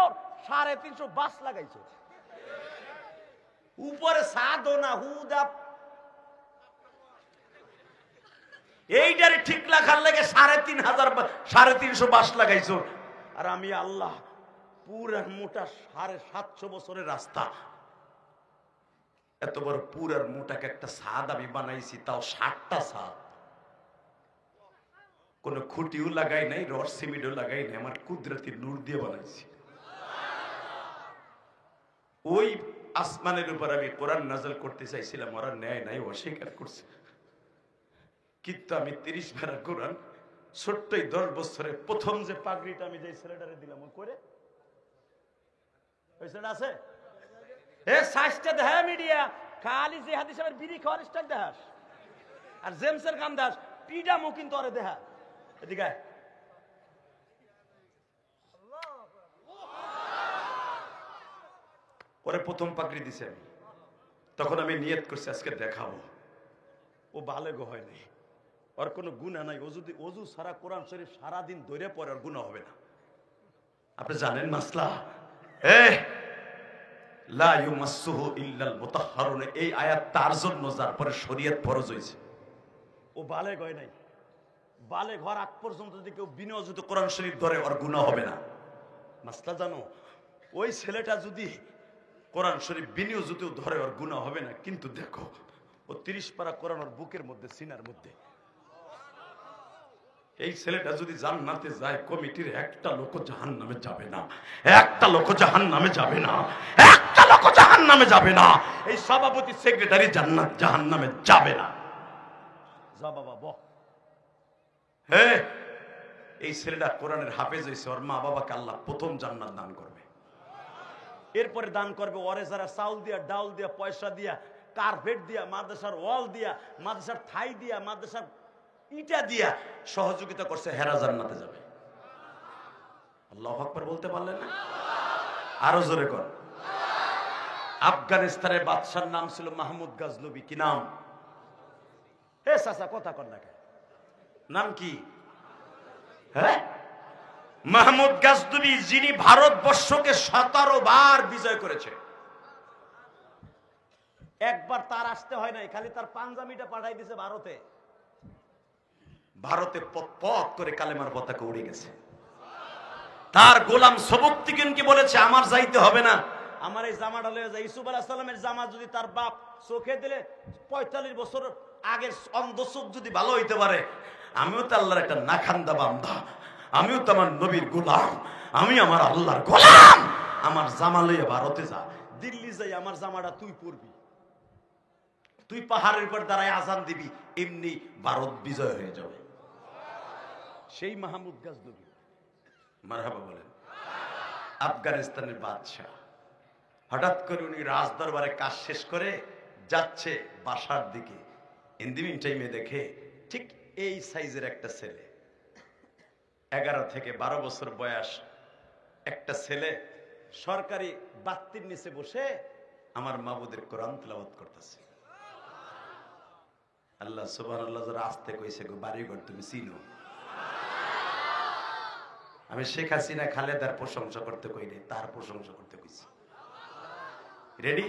350 বাস লাগাইছো, উপরে ছাদও না, হুদা এইটারে ঠিক লাগার লাগে 3,500 বাস লাগাইছো। আর আমি আল্লাহ পুরা মোটা 750 বছরের রাস্তা, এত বড় পুরার মোটাকে একটা ছাদ আমি বানাইছি, তাও 60টা ছাদ। কোন খুঁটিও লাগাই নাই, রড সিমেন্টও লাগাই নাই, আমার কুদরতি নূর দিয়ে বানাইছি। ওই আসমানের উপর আমি কোরআন নাযিল করতে চাইছিলাম, ওরা নেয় নাই, অস্বীকার করছে। কিন্তু আমি 30 পারা কোরআন ছোট্টই 10 বছরে প্রথম যে পাগড়িটা আমি যে ছেলেটারে দিলাম, ও করে ওই ছেলেটা আছে এ সাইজটা দেখা মিডিয়া খালি যে হাদিসের বিড়ি খাওয়ার স্টাইল দেখাস আর জেমসের গান দাস পিডা মুকিন তোরে দেখা এদিকে ওরে প্রথম পাগড়ি দিছে আমি, তখন আমি নিয়ত করছি আজকে দেখাবো। ও বালেগো হয় নাই, ওর কোনো গুনাহ নাই। ও যদি ওযু সারা কোরআন শরীফ সারাদিন ধরে পড়ে, ওর গুনাহ হবে না। আপনি জানেন মাসলা লা ইউমাসসুহু ইল্লাল মুতাহহারুন, এই আয়াত তার জন্য যার পরে শরীয়ত ফরজ হয়েছে। ও বালেগ হয় নাই, বালেগ হওয়ার আগ পর্যন্ত যদি কেউ বিনা ওযুতে কোরআন শরীফ ধরে, ওর গুনাহ হবে না। মাসলা জানো, ওই ছেলেটা যদি কোরআন শরীফ বিনা ওযুতেও ধরে, ওর গুনাহ হবে না। কিন্তু দেখো, ও 30 পারা কোরআন ওর বুকের মধ্যে, সিনার মধ্যে। এই ছেলেটা যদি জান্নাতে যায়, কমিটির একটা লোক জাহান্নামে যাবে না, একটা লোক জাহান্নামে যাবে না, একটা লোক জাহান্নামে যাবে না। এই সভাপতি সেক্রেটারি জাহান্নামে যাবে না। যা বাবা বহ। এই ছেলেটা কোরআনের হাফেজ হয়েছে, ওর মা বাবাকে আল্লাহ প্রথম জান্নাত দান করবে। এরপরে দান করবে ওরে যারা চাউল দিয়া, ডাউল দিয়া, পয়সা দিয়া, কার্পেট দিয়া, মাদ্রাসার ওয়াল দিয়া, মাদ্রাসার থাই দিয়া, মাদ্রাসার ইটা দিয়া সহযোগিতা করছে, হেরা জান্নাতে যাবে। আল্লাহু আকবার বলতে পারলেন না? আরো জোরে কর। আফগানিস্তানের বাদশার নাম ছিল মাহমুদ গাজনবী। কি নাম? হে চাচা কথা কর না, নাম কি? হ্যাঁ, মাহমুদ গাজনবী, যিনি ভারতবর্ষকে 17 বার বিজয় করেছে। একবার তার আসতে হয় নাই, খালি তার পাঞ্জাবিটা পাঠাই দিয়েছে ভারতে। ভারতে পথ করে কালেমার পতাকা উড়ে গেছে। তার গোলাম সবুকতিগিনকে বলেছে, আমার যাইতে হবে না, আমার এই জামাটা লয়ে যায়। ইউসুফ আলাইহিস সালামের জামা যদি তার বাপ চোখে দিলে 45 বছর আগের অন্ধ চোখ যদি ভালো হইতে পারে, আমিও তো আল্লাহর একটা নাখান্দা বান্দা, আমিও তো আমার নবীর গোলাম, আমি আমার আল্লাহর গোলাম, আমার জামা লইয়া ভারতে যা, দিল্লি যাই, আমার জামাটা তুই পরবি, তুই পাহাড়ের উপর দাঁড়ায় আজান দিবি, এমনি ভারত বিজয় হয়ে যাবে। সেই মাহমুদ গাজনবী, মারহাবা বলেন। আফগানিস্তানের বাদশাহ, হঠাৎ করে উনি রাজদরবারে কাজ শেষ করে যাচ্ছে বাসার দিকে। ইন দি মিন টাইমে দেখে ঠিক এই সাইজের একটা ছেলে, 11 থেকে 12 বছর বয়স একটা ছেলে সরকারি বাত্তির নিচে বসে আমার মাবুদের কোরআন তেলাওয়াত করতেছে। আল্লাহ সুবহানাল্লাহ, যারা আসতে কইছে গো বাড়িঘর তুমি চিনো। আমি শেখ হাসিনা খালেদার প্রশংসা করতে কই নাই, তার প্রশংসা করতে কইছি। Ready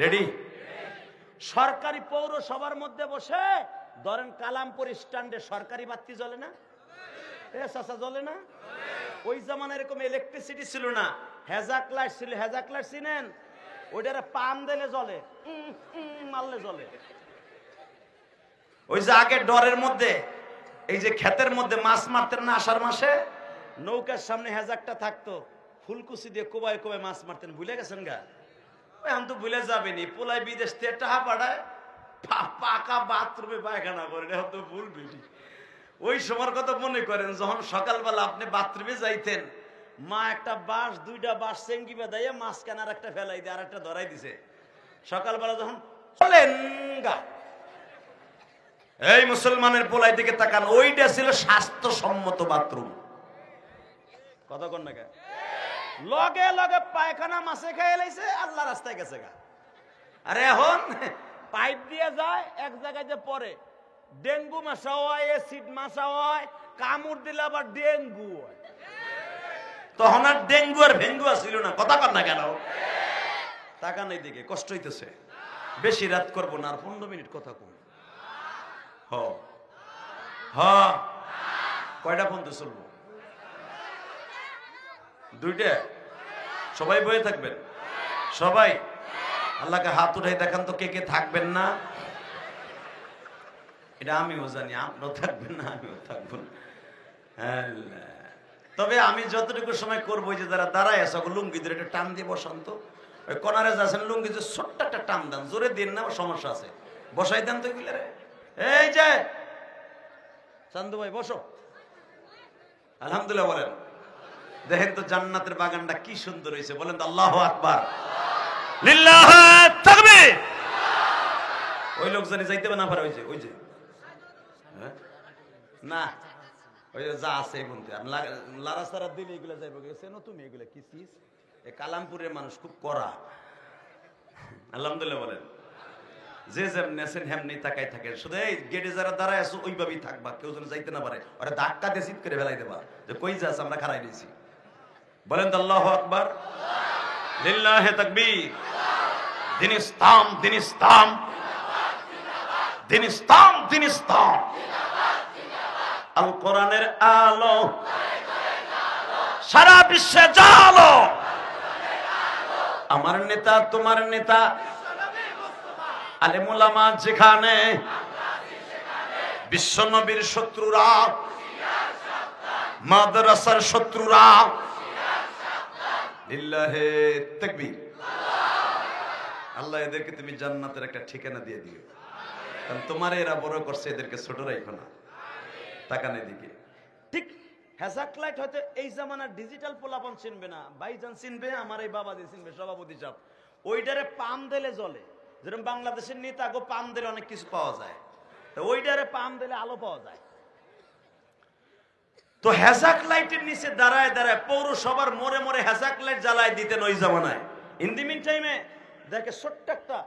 ready. সরকারি পৌরসভার মধ্যে বসে, ধরেন কালামপুর স্ট্যান্ডে সরকারি বাতি জ্বলে না? এ চাচা জ্বলে না? ওই জামানায় এরকম ইলেকট্রিসিটি ছিল না, হেজাক লাইট ছিল। হেজাক লাইট চিনেন? ওইটারে পাম দিলে জ্বলে, মারলে জ্বলে। ওই যে আগে ডরের মধ্যে, এই যে ক্ষেতের মধ্যে মাছ মারতেন না আষাঢ় মাসে, নৌকার সামনে হেজাকটা থাকতো, ফুলকুচি দিয়ে কোবায় কোবায় মাছ মারতেন। ভুলে গেছেন গা? এখন তো ভুলে যাবেনি, পোলাই বিদেশ থেকে টাকা পাঠায়, পাকা বাথরুমে পায়খানা করেন, এখন তো ভুলবি। ওই সময়ের কথা মনে করেন, যখন সকালবেলা আপনি বাথরুমে যাইতেন, মা একটা বাঁশ, 2টা বাঁশ চেঙ্গি বেঁধাইয়া মাঝখানে আর একটা ফেলাই দিয়ে আর একটা ধরাই দিছে। সকালবেলা যখন চলেন গা, এই মুসলমানের পোলাই দিকে তাকান, ওইটা ছিল স্বাস্থ্যসম্মত বাথরুম। কথা কন না? লগে লগে পায়খানা মাছে খেয়ে লাইছে, আল্লাহ রাস্তায় গেছে গা। আরে এখন পাইপ দিয়ে যায়, এক জায়গায় যে পরে ডেঙ্গু মশা হয়, অ্যাসিড মশা হয়, কামড় দিলে আবার ডেঙ্গু হয়। তখন আর ডেঙ্গু আর ভেঙ্গু ছিল না। কথা কন না কেন? টাকা নেই দিকে কষ্ট হইতেছে। বেশি রাত করবো না, আর 15 মিনিট কথা কম। কয়টা ফোন তো চলবো? 2টা। সবাই বয়ে থাকবেন? সবাই আল্লাহকে হাত উঠাই দেখান তো কে কে থাকবেন না। এটা আমিও জানি, আপনারও থাকবেন না, আমিও থাকবো না। তবে আমি যতটুকু সময় করবো, যে যারা দাঁড়ায় আছে লুঙ্গি ধরে একটা টান দিয়ে বসান্ত, ওই কনারে যাচ্ছেন লুঙ্গি যে ছোট্ট একটা টান দেন, জোরে দিন না, সমস্যা আছে, বসাই দেন তো এগুলো রে। এই যে চান্দু ভাই বসো, আলহামদুলিল্লাহ বলেন। দেখেন তো জান্নাতের বাগানটা কি সুন্দর হয়েছে, বলেন তো আল্লাহু আকবার, লিল্লাহু তাকবীর। ওই লোক জানি যাইতে না পারে, ওই যে ওই যে না, ওই যা আছে বলতে লারা সারা দিলে এগুলো যাইব, চেনো তুমি এগুলা কি চিজ? এই কালামপুরের মানুষ খুব কড়া, আলহামদুলিল্লাহ বলেন। যে যেমনি আছেন হেমনি তাকাই থাকেন, শুধু এই গেটে যারা দাঁড়ায় আছো ওইভাবেই থাকবা, কেউ যেন যাইতে না পারে, ওরা ধাক্কা দিয়ে চিৎ করে ফেলাই দেবা যে কই যাস, আমরা খারাই দিয়েছি। বলেন তো আল্লাহু আকবার, লিল্লাহি তাকবীর। দিন ইসলাম, দিন ইসলাম, দিন ইসলাম, দিন ইসলাম। আল কোরআনের আলো সারা বিশ্বে জালো, আমার নেতা তোমার নেতা আলেম ওলামা যেখানে, বিশ্ব নবীর শত্রুরা, মাদ্রাসার শত্রুরা, লিল্লাহি তাকবীর। আল্লাহ এদেরকে তুমি জান্নাতের একটা ঠিকানা দিয়ে দিও, কারণ তোমার এরা বড় করছে, এদেরকে ছোট রাখো না। তাকান এদিকে, ঠিক হ্যাজাক লাইট হয়তো এই জামানার ডিজিটাল পোলাপন চিনবে না, ভাইজান চিনবে, আমার এই বাবা দিয়ে চিনবে, সভাপতি সাহেব। ওইটারে পাম দিলে জ্বলে, যেরকম বাংলাদেশের নেতা গো পাম দিলে অনেক কিছু পাওয়া যায়, তো ওইটারে পাম দিলে আলো পাওয়া যায়। তো হ্যাজাক লাইটের নিচে দাঁড়ায় দাঁড়ায় পৌরসভার মোড়ে মোড়ে হ্যাজাক লাইট জ্বালায় দিতেন ওই জামানায়। ইন দি মিন টাইমে দেখে ছোট্ট একটা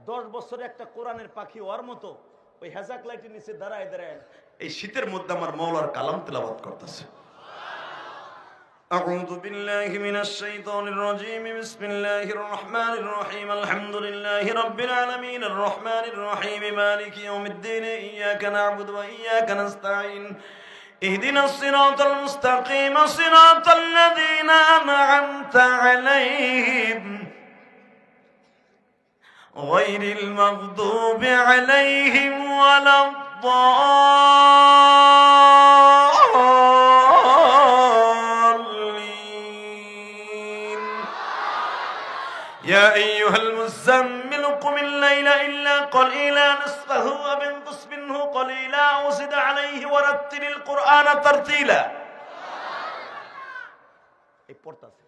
10 বছরের একটা কোরআনের পাখি ওর মতো ওই হ্যাজাক লাইটের নিচে দাঁড়ায় দাঁড়ায় এই শীতের মধ্যে আমার মাওলার কালাম তেলাওয়াত করতেছে। أعوذ بالله من الشيطان الرجيم بسم الله الرحمن الرحيم الحمد لله رب العالمين الرحمن الرحيم مالك يوم الدين إياك نعبد وإياك نستعين اهدنا الصراط المستقيم صراط الذين أنعمت عليهم غير المغضوب عليهم ولا الضالين يا أيها المزمل قم الليل إلا قليلا نصفه وانقص منه قليلا وزد عليه ورتل القرآن ترتيلا। এই পড়তাছে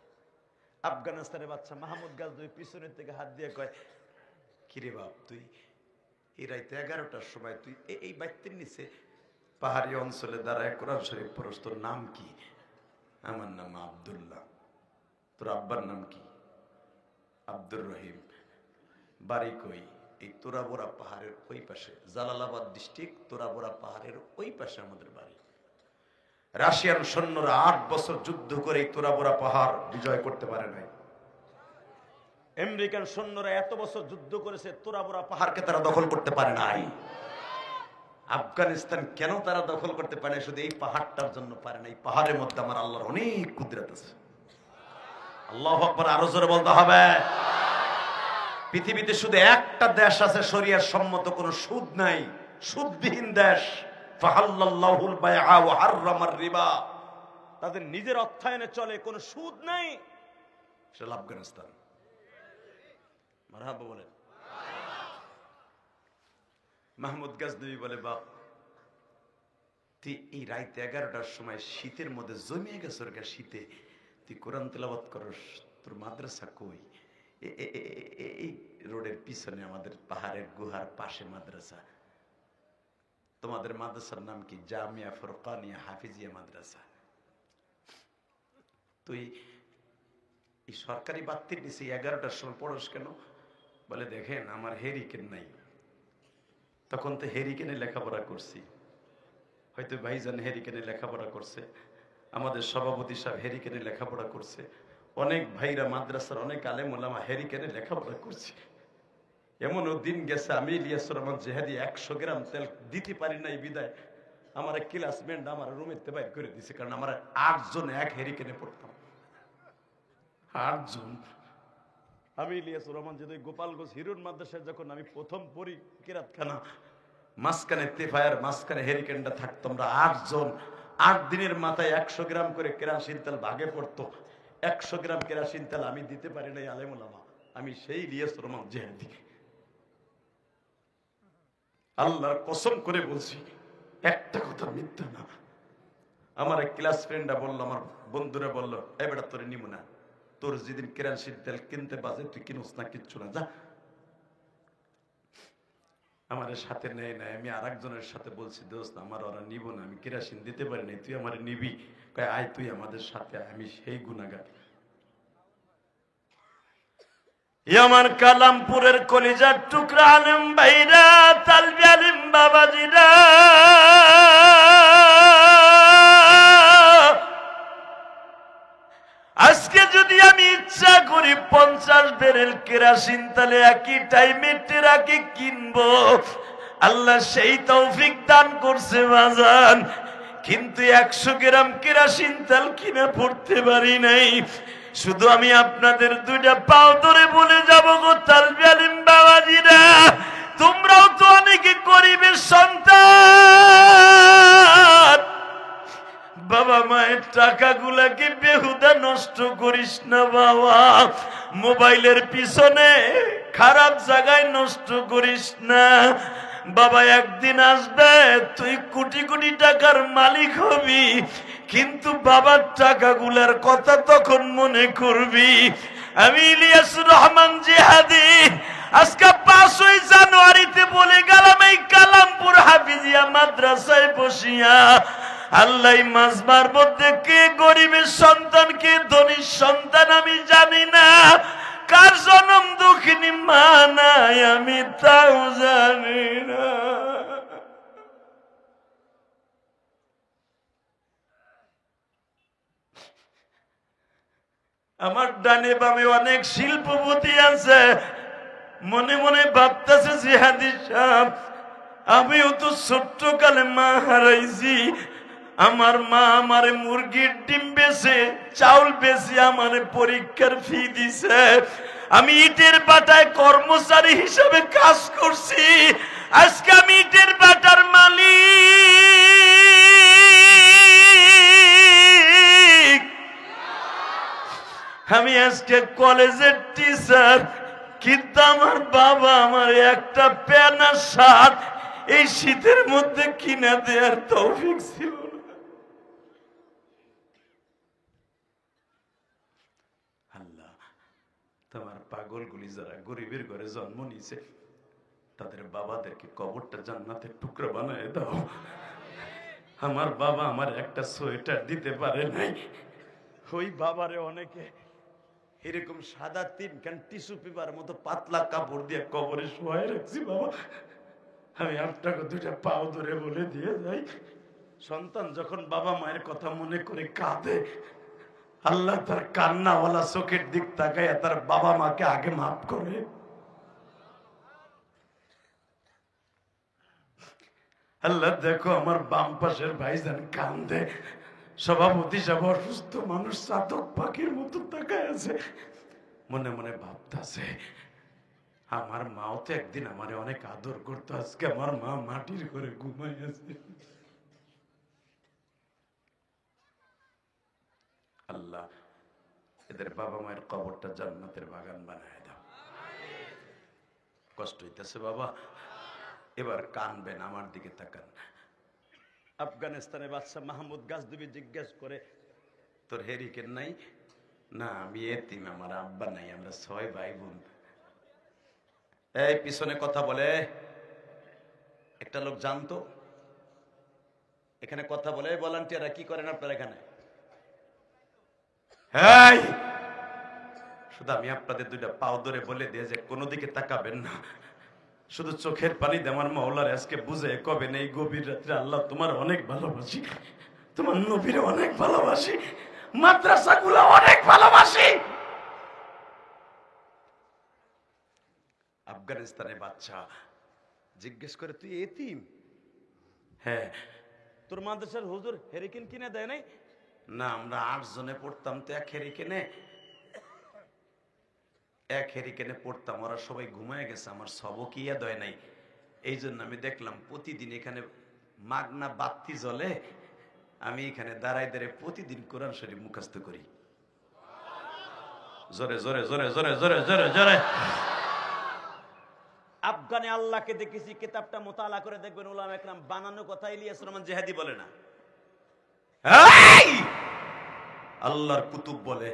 আফগানিস্তানের বাচ্চা মাহমুদ গাজনবী পিছনের থেকে হাত দিয়ে কয়, কিরে বাপ তুই এই রাইতে 11টার সময় তুই এই বাইতের নিচে পাহাড়ি অঞ্চলে দাঁড়ায় কোরআন শরীফ পড়স, তোর নাম কি? আমার নাম আব্দুল্লাহ। তোর আব্বার নাম কি? আব্দুর রহিম। বাড়ি কই? এই তোরাবোরা পাহাড়ের ওই পাশে, জালালাবাদ ডিস্ট্রিক্ট তোরাবোরা পাহাড়ের ওই পাশে আমাদের বাড়ি। রাশিয়ান সৈন্যরা 8 বছর যুদ্ধ করে এই তোরাবোরা পাহাড় বিজয় করতে পারে নাই। আমেরিকান সৈন্যরা এত বছর যুদ্ধ করেছে, তোরাবোরা পাহাড়কে তারা দখল করতে পারে নাই। আফগানিস্তান কেন তারা দখল করতে পারে? শুধু এই পাহাড়টার জন্য পারে না। এই পাহাড়ের মধ্যে আমার আল্লাহর অনেক কুদরত আছে। আল্লাহু আকবার, আরো জোরে বলতে হবে। পৃথিবীতে শুধু একটা দেশ আছে শরিয়ার সম্মত কোন সুদ নাই, সুদবিহীন দেশ। ফাহাল্লাল্লাহুল বাইআ ওয়া হাররামার রিবা, তাদের নিজের অর্থায়নে চলে, কোনো সুদ নাই। সেটা আফগানিস্তান। মারহাবা বলেন। মাহমুদ গাজনবী বলে, বাপ তুই এই রাত 11টার সময় শীতের মধ্যে জমিয়ে গেছে, শীতে তুই কোরআন তেলাওয়াত করস, তোর মাদ্রাসা কই? এই রোডের পিছনে আমাদের পাহাড়ের গুহার পাশে মাদ্রাসা। তোমাদের মাদ্রাসার নাম কি? জামিয়া ফুরকানিয়া হাফিজিয়া মাদ্রাসা। তুই এই সরকারি বাতির নিচে 11টার সময় পড়স কেন? বলে, দেখেন আমার হেরিকেন নাই। তখন তো হেরিকেনে লেখাপড়া করছি, হয়তো ভাইজান হেরিকেনে লেখাপড়া করছে, আমাদের সভাপতি সাহেব হেরিকেনে লেখাপড়া করছে, অনেক ভাইরা মাদ্রাসার অনেক আলেম ওলামা হেরিকেনে লেখাপড়া করছে। এমনও দিন গেছে আমি ইলিয়াসুর রহমান জেহাদি 100 গ্রাম তেল দিতে পারি নাই, বিদায় আমার এক ক্লাসমেট আমার রুমের বাইর করে দিছে, কারণ আমরা 8 জন এক হেরিকেনে পড়তাম। 8 জন আমি ইলিয়াসুর রহমান যদি গোপালগঞ্জ হিরুন মাদ্রাসায় যখন আমি প্রথম পড়ি কিরাতখানা, মাঝখানে তেফায়ার মাঝখানে হেরিকেনটা থাকতো, আমরা 8 জন, 8 দিনের মাথায় 100 গ্রাম করে কেরাসিন তেল ভাগে পড়তো। 100 গ্রাম কেরাসিন তেল আমি দিতে পারি নাই আলেমুলামা, আমি সেই ইলিয়াসুর রহমান জিহাদি। আল্লাহর কসম করে বলছি, একটা কথা মিথ্যা না। আমার এক ক্লাস ফ্রেন্ডরা বললো, আমার বন্ধুরা বললো, এ বেটা তোরে নিব না, তোর যেদিন কেরাসিন তেল কিনতে বাজে তুই কিনুস না, কিচ্ছু না, যা। আমার সাথে নেই না, আমি আর একজনের সাথে বলছি, দোস্ত আমার ওরা নিব না, আমি কেরাসিন দিতে পারি নাই, তুই আমার নিবি? কয় আয় তুই আমাদের সাথে। আমি সেই গুনাহগার। আমার কালামপুরের কলিজার টুকরা আলেম ভাইরা, তালবি আলিম বাবাজিরা, আজকে যদি আমি ইচ্ছা করি 50 ব্যারেল কেরাসিন তাহলে একই টাইমে টেরাকে কিনবো, আল্লাহ সেই তৌফিক দান করছে বাজান। কিন্তু 100 গ্রাম কেরাসিন তেল কিনে পড়তে পারি নাই। শুধু আমি আপনাদের 2টা পাও ধরে বলে যাব গো তালবি আলিম বাবাজিরা, তোমরাও তো অনেকে গরিবের সন্তান, বাবা মায়ের টাকাগুলাকে বেহুদা নষ্ট করিস না বাবা, মোবাইলের পিছনে খারাপ জায়গায় নষ্ট করিস না বাবা। একদিন আসবে তুই কোটি কোটি টাকার মালিক হবি, কিন্তু বাবার টাকাগুলার কথা তখন মনে করবি। আমি ইলিয়াসুর রহমান জিহাদি আজকে 5ই জানুয়ারিতে বলে গেলাম, এই কালামপুর হাফিজিয়া মাদ্রাসায় বসিয়া, আল্লাহ মাজমার মধ্যে কে গরিবের সন্তান কে ধনীর সন্তান আমি জানি না, কার জনম দুঃখিনী মা নাই আমি তাও জানি না। আমার ডানে বামে অনেক শিল্পপতি আছে, মনে মনে ভাবতেছে জিহাদি সাহেব আমিও তো ছোট্ট কালে মা হারাইছি, আমার মা আমারে মুরগির ডিম বেচে চাউল বেচে আমারে পরীক্ষার ফি দিছে, আমি ইটের বাটায় কর্মচারী হিসাবে কাজ করছি, আজকে আমি ইটের বাটার মালিক, আমি আজকে কলেজের টিচার, কিন্তু আমার বাবা আমার একটা প্যান্ট আর শার্ট এই শীতের মধ্যে কিনে দেওয়ার তৌফিক ছিল না। আল্লাহ তোমার পাগলগুলি যারা গরিবের ঘরে জন্ম নিয়েছে তাদের বাবাদেরকে কবরটা জান্নাতের টুকরা বানায় দাও। আমার বাবা আমার একটা সোয়েটার দিতে পারে নাই, ওই বাবারে অনেকে এরকম সাদা 3 খান টিস্যু পেপার মতো পাতলা কাপড় দিয়ে কবরে শোয়াই রাখছি বাবা। আমি আপনাকে 2টা পাও ধরে বলে দিয়ে যাই, সন্তান যখন বাবা মায়ের কথা মনে করে কাঁদে, আল্লাহ তার কান্নাওয়ালা চোখের দিক তাকায় তার বাবা মাকে আগে মাফ করে। আল্লাহ দেখো আমার বাম পাশের ভাইজান কান্দে, সভাপতি সাহেব অসুস্থ মানুষ চাতক পাখির মতো তাকায় আছে, মনে মনে ভাবতেছে আমার মাও তো একদিন আমারে অনেক আদর করতো, আজকে আমার মা মাটির ঘরে ঘুমাই আছে। আল্লাহ এদের বাবা মায়ের কবরটা জান্নাতের বাগান বানায় দাও। কষ্ট হইতেছে বাবা, এবার কানবেন, আমার দিকে তাকান। আফগানিস্তানের বাদশা মাহমুদ গাজনবী জিজ্ঞেস করে তোর হেরিকেন নাই? না আমি এতিম, আমার আব্বা নাই, আমরা 6 ভাই বোন। এই পিছনে কথা বলে একটা লোক জানতো, এখানে কথা বলে ভলান্টিয়াররা কি করেন আপনারা এখানে? হ্যাঁ শুধু আমি আপনাদের 2টা পাও ধরে বলে দিয়ে যে কোনো দিকে তাকাবেন না, শুধু চোখের পানি দিয়ে আমার মাওলার আজকে বুঝে কবে নেই গভীর রাত্রে আল্লাহ তোমার অনেক ভালোবাসি, তোমার নবীর অনেক ভালোবাসি, মাদ্রাসাগুলো অনেক ভালোবাসি। আফগানিস্তানের বাচ্চা জিজ্ঞেস করে তুই এতিম? হ্যাঁ। তোর মাদ্রাসার হুজুর হেরিকেন কিনে দেয় নাই? না আমরা 8 জনে পড়তাম তো 1 হেরিকেনে এক হেরিকেনে পড়তাম, ওরা সবাই ঘুমায় গেছে, আমার সবক ইয়া দেয় নাই। এই জন্য আমি দেখলাম প্রতিদিন এখানে মাগনা বাতি জ্বলে, আমি এখানে দাঁড়ায় দাঁড়ায় প্রতিদিন কোরআন শরীফ মুখস্থ করি। জোরে জোরে জোরে জোরে জোরে জোরে জোরে। আফগানে আল্লাহকে দেখেছি, কিতাবটা মোতালা করে দেখবেন, উলামা একরাম বানানো কথা ইলিয়াস রহমান জেহাদি বলে না। আল্লাহর কুতুব বলে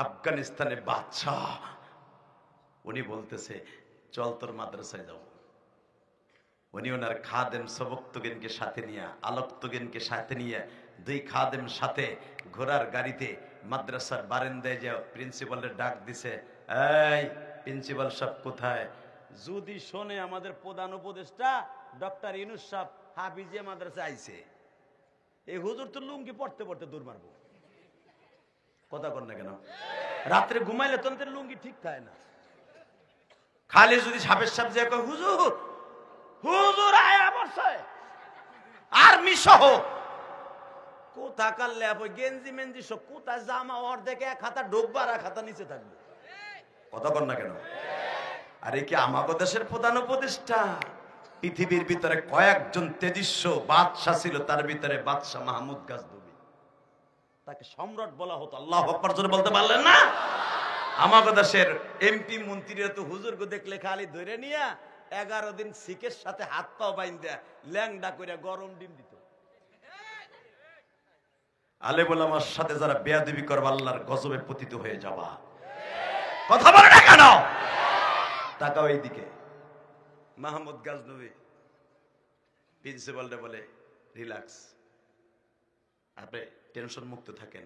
আফগানিস্তানে বাদশাহ, উনি বলতেছে চল তোর মাদ্রাসায় যাও। উনি ওনার খাদেম সবক্তগিনকে সাথে নিয়ে, আলোক্তগিনকে সাথে নিয়ে, দুই খাদেম সাথে ঘোড়ার গাড়িতে মাদ্রাসার বারান্দায় যাও। প্রিন্সিপালের ডাক দিছে, এই প্রিন্সিপাল সাহেব কোথায়? যদি শোনে আমাদের প্রধান উপদেষ্টা ডক্টর ইউনূস সাহেব হাফিজিয়া মাদ্রাসায় আইছে, এই হুজুর তো লুঙ্গি পড়তে পড়তে দূর মারবো। কথা কর না কেন? রাত্রে ঘুমাইলে তো লুঙ্গি ঠিক থাকে না। খালি যদি সাপের সাপ যে কয় হুজুর হুজুর আয়া বসে আর্মি সহ কোথা কাল্লে ওই গেঞ্জি মেঞ্জি সব কোথা জামা অর্ধেকে এক হাতা ঢুকবে আর এক হাতা নিচে থাকবে। কথা কর না কেন? আরে কি আমাগো দেশের প্রধান উপদেষ্টা? পৃথিবীর ভিতরে কয়েকজন তেজস্ব বাদশাহ ছিল, তার ভিতরে বাদশাহ মাহমুদ গাজনবী, তাকে সম্রাট বলা হতো। আল্লাহু আকবার জোরে বলতে পারলেন না? আমাগো দেশের এমপি মন্ত্রীরা তো হুজুরকে দেখলে খালি ধরে নিয়া 11 দিন শিখের সাথে হাত পাও বাইন্দা ল্যাংডা করে গরম ডিম দিত। আলেম ওলামার সাথে যারা বেয়াদবি করবে আল্লাহর গজবে পতিত হয়ে যাবা। কথা বলে না কেন? তাকাও এইদিকে। মাহমুদ গাজনবী প্রিন্সিপালটা বলে রিল্যাক্স, আপনি টেনশন মুক্ত থাকেন।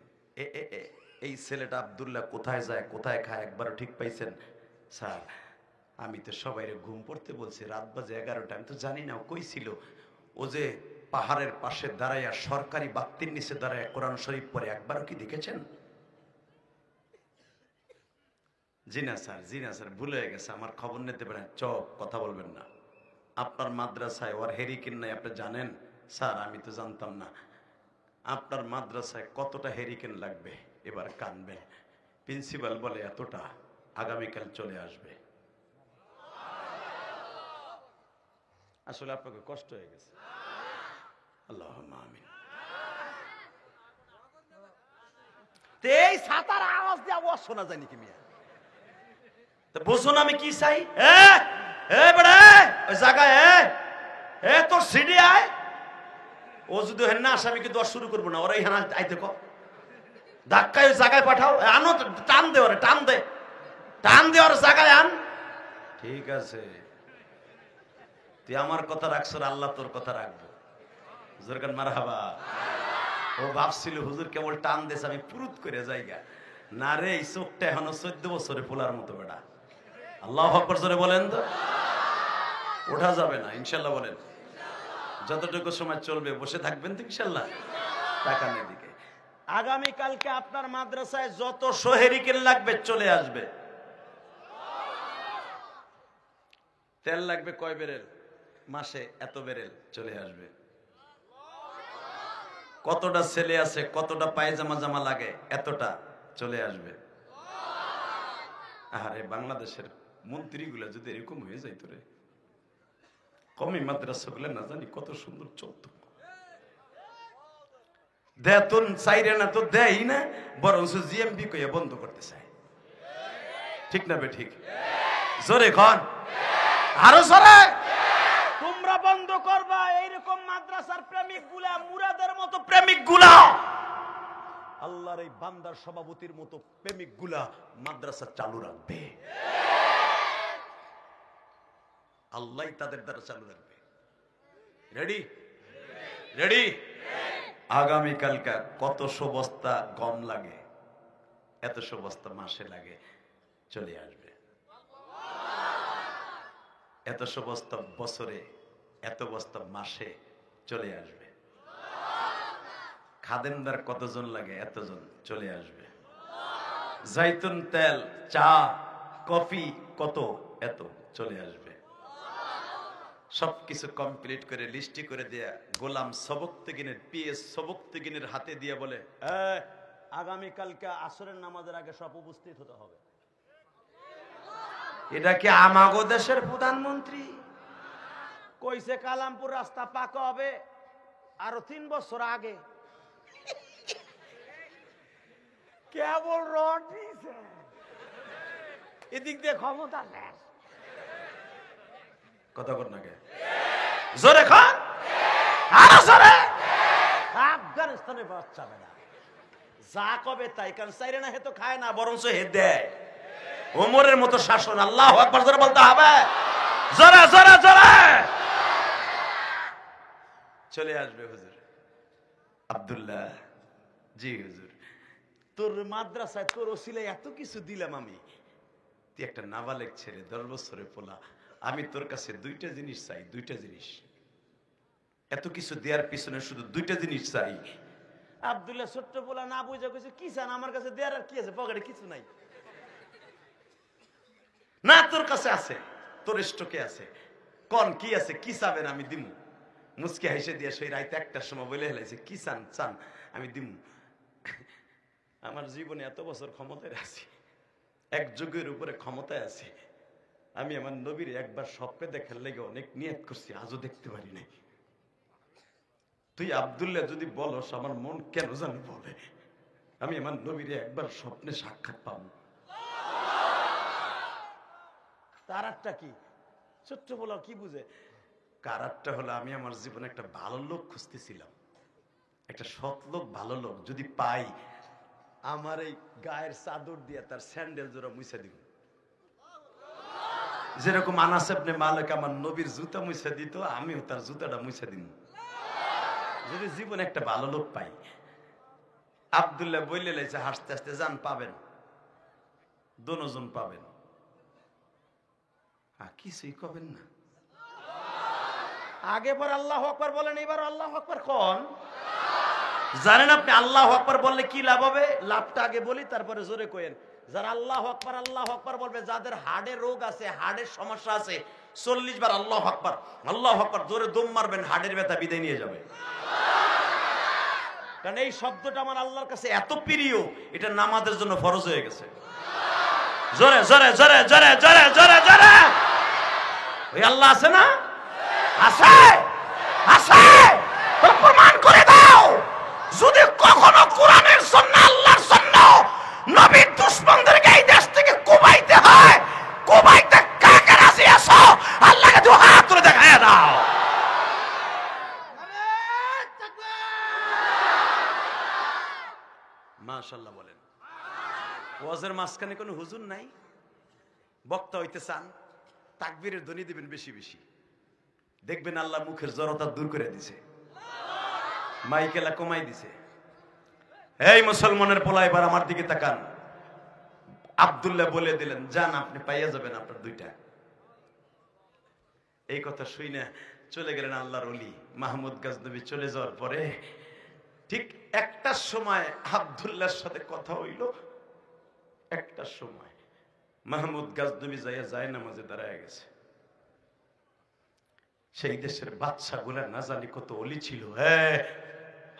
এই ছেলেটা আব্দুল্লাহ কোথায় যায় কোথায় খায় একবারও ঠিক পাইছেন? স্যার আমি তো সবাইরে ঘুম পড়তে বলছি, রাত বাজে 11টা, আমি তো জানি না ও কই ছিল। ও যে পাহাড়ের পাশে দাঁড়াইয়া সরকারি বাক্তির নিচে দাঁড়াইয়া কোরআন শরীফ পড়ে, একবারও কি দেখেছেন? জি না স্যার, জি না স্যার, ভুল হয়ে গেছে, আমার খবর নিতে পারেন। চপ, কথা বলবেন না। আপনার মাদ্রাসায় ওর হেরিকেন নাই আপনি জানেন? স্যার আমি তো জানতাম না। আপনার মাদ্রাসায় কতটা হেরিকেন লাগবে? এবার কানবেন। প্রিন্সিপাল বলে এতটা, আগামীকাল চলে আসবে। আসলে আপনাকে কষ্ট হয়ে গেছে। আল্লাহুম্মা আমিন। এই ছাতার আওয়াজ দিয়ে আওয়াজ শোনা যায় নাকি মিয়া? তো বুঝুন আমি কি চাই? বড় ওই জায়গায় তোর সিডি আয়। ও যদি হেন না আসে আমি কিন্তু শুরু করবো না, ওরা এখানে আইতে কো ধাক্কায় ওই জায়গায় পাঠাও, আনো, টান দে ওরে, টান দে, টান দে ওর জায়গায় আন। ঠিক আছে, তুই আমার কথা রাখছ, আল্লাহ তোর কথা রাখবো। হুজুর কান মারহাবা। ও ভাবছিল হুজুর কেবল টান দেশ আমি পুরুত করে জায়গা না রে, এই চোখটা এখনো 14 বছরে পোলার মতো বেটা। আল্লাহু আকবার জোরে বলেন তো। ওঠা যাবে না ইনশাল্লাহ বলেন। যতটুকু সময় চলবে বসে থাকবেন তো ইনশাল্লাহ। তাকান এদিকে। আগামীকালকে আপনার মাদ্রাসায় যত হেরিকেন লাগবে চলে আসবে। তেল লাগবে কয় বেরেল? মাসে এত বেরেল চলে আসবে। কতটা ছেলে আছে, কতটা পায়জামা জামা লাগে, এতটা চলে আসবে। আরে বাংলাদেশের মন্ত্রীগুলা যদি এরকম হয়ে যাইতো রে, কমি মাদ্রাসা গুলা না জানি কত সুন্দর চলত। বেতন চাইরে না তো দেয় না, বরং জিএমপি কইয়া বন্ধ করতে চায়। ঠিক না বে ঠিক? জোরে খন, আরো জোরে। তোমরা বন্ধ করবা এইরকম মাদ্রাসার প্রেমিক গুলা, মুরাদের মতো প্রেমিক গুলা, আল্লাহর এই বান্দার সভাপতির মতো প্রেমিক গুলা মাদ্রাসা চালু রাখবে। আল্লাহ তাদের দ্বারা চালু রাখবে। রেডি? রেডি? আগামীকালকা কতশো বস্তা গম লাগে, এতশো বস্তা মাসে লাগে, চলে আসবে। এতশো বস্তা বছরে, এত বস্তা মাসে চলে আসবে। খাদেমদার কতজন লাগে, এতজন চলে আসবে। জাইতুন তেল, চা, কফি কত, এত চলে আসবে। সবকিছু কমপ্লিট করে লিস্টি করে দেয়া গোলাম সবক্তগিনের পিএস সবক্তগিনের হাতে দিয়ে বলে, আগামীকালকে আসরের নামাজের আগে সব উপস্থিত হতে হবে। এটা কি আমাগো দেশের প্রধানমন্ত্রী? কইছে কালামপুর রাস্তা পাকা হবে আরো 3 বছর আগে। কেবল রড দিছে, এদিক দিয়ে ক্ষমতা নেই। কথা কর না কে? জোরে খান, আরো জোরে। আফগানিস্তানের বাচ্চা বেড়া যা কবে তাই, কারণ চাইরে না হে তো খায় না, বরঞ্চ হে দেয়। ওমরের মতো শাসন। আল্লাহু আকবার জোরে বলতে হবে, জোরে জোরে জোরে। চলে আসবে হুজুর আব্দুল্লাহ। জি হুজুর, তোর মাদ্রাসায় তোর ওসিলায় এত কিছু দিলাম আমি, তুই একটা নাবালেক ছেলে, 10 বছরের পোলা, আমি তোর কাছে 2টা জিনিস চাই, 2টা জিনিস। এত কিছু দেওয়ার পিছনে শুধু 2টা জিনিস চাই। আব্দুল্লাহ ছোট্ট পোলা না বুঝা কইছে, কি চান আমার কাছে? দেওয়ার আর কি আছে, পকেটে কিছু নাই। না তোর কাছে আছে, তোর স্টকে আছে, কোন কি আছে, কি চাবেন আমি দিমু। মুচকি হাসে দিয়ে সেই রাইতে 1টার সময় বলে হেলাইছে, কি চান চান আমি দিমু। আমার জীবনে এত বছর ক্ষমতায় আছি, এক যুগের উপরে ক্ষমতায় আছি, আমি আমার নবীর একবার স্বপ্নে দেখার লেগে অনেক নিয়ত করছি, আজও দেখতে পারি নাই। তুই আব্দুল্লাহ যদি বলস, আমার মন কেন জানি বলে আমি আমার নবীর একবার স্বপ্নে সাক্ষাৎ পাবো। তার একটা কি ছোট্ট বলা কি বুঝে? কারারটা হলো, আমি আমার জীবনে একটা ভালো লোক খুঁজতেছিলাম, একটা সৎ লোক, ভালো লোক যদি পাই, আমার এই গায়ের চাদর দিয়ে তার স্যান্ডেল জোড়া মুছে দিব। যেরকম আনাস ইবনে মালিক আমার নবীর জুতা মুছে দিত, আমিও তার জুতাটা মুছে দিব, যদি জীবনে একটা ভালো লোক পাই। আব্দুল্লাহ বললে লাইছে হাসতে হাসতে, যান পাবেন, দোনোজন পাবেন। কিছুই কবেন না, আগে পর আল্লাহু আকবার বলেন, এবার আল্লাহু আকবার কোন? জানেন আপনি আল্লাহু আকবার বললে কি লাভ হবে? লাভটা আগে বলি, তারপরে জোরে কইেন। যারা আল্লাহু আকবার বলবে, যাদের হাড়ের রোগ আছে, হাড়ের সমস্যা আছে, 40 বার আল্লাহু আকবার জোরে দম মারবেন, হাড়ের ব্যথা বিদায় নিয়ে যাবে। কারণ এই শব্দটা আমার আল্লাহর কাছে এত প্রিয়, এটা নামাজের জন্য ফরজ হয়ে গেছে। জোরে জোরে জোরে জোরে জোরে জোরে জোরে। ওই আল্লাহ আছে না? আছে আছে, তো প্রমাণ করে দাও। যদি কখনো কোরআনের জন্য, আল্লাহর জন্য, নবীর দুশমনদেরকে এই দেশ থেকে কোবাইতে হয়, কোবাইতে কাকে রাজি আছো? আল্লাহকে দুই হাত তুলে দেখায় দাও। মাশাআল্লাহ বলেন। ওয়াজের মাঝখানে কোনো হুজুর নাই, বক্তা হইতে চান, তাকবীরের ধ্বনি দিবেন বেশি বেশি, দেখবেন আল্লাহ মুখের জড়তা দূর করে দিছে, মাইকেলা কমাই দিছে। এই মুসলমানের পোলা, এবার আমার দিকে তাকান। আব্দুল্লাহ বলে দিলেন, যান আপনি পাইয়া যাবেন আপনার 2টা। এই কথা শুই না চলে গেলেন আল্লাহর ওলি মাহমুদ গাজনবী। চলে যাওয়ার পরে ঠিক 1টার সময় আব্দুল্লাহর সাথে কথা হইল। 1টার সময় মাহমুদ গাজনবী যায় নামাজে দাঁড়ায় গেছে। সেই দেশের বাদশা গুলা না জানি কত অলি ছিল।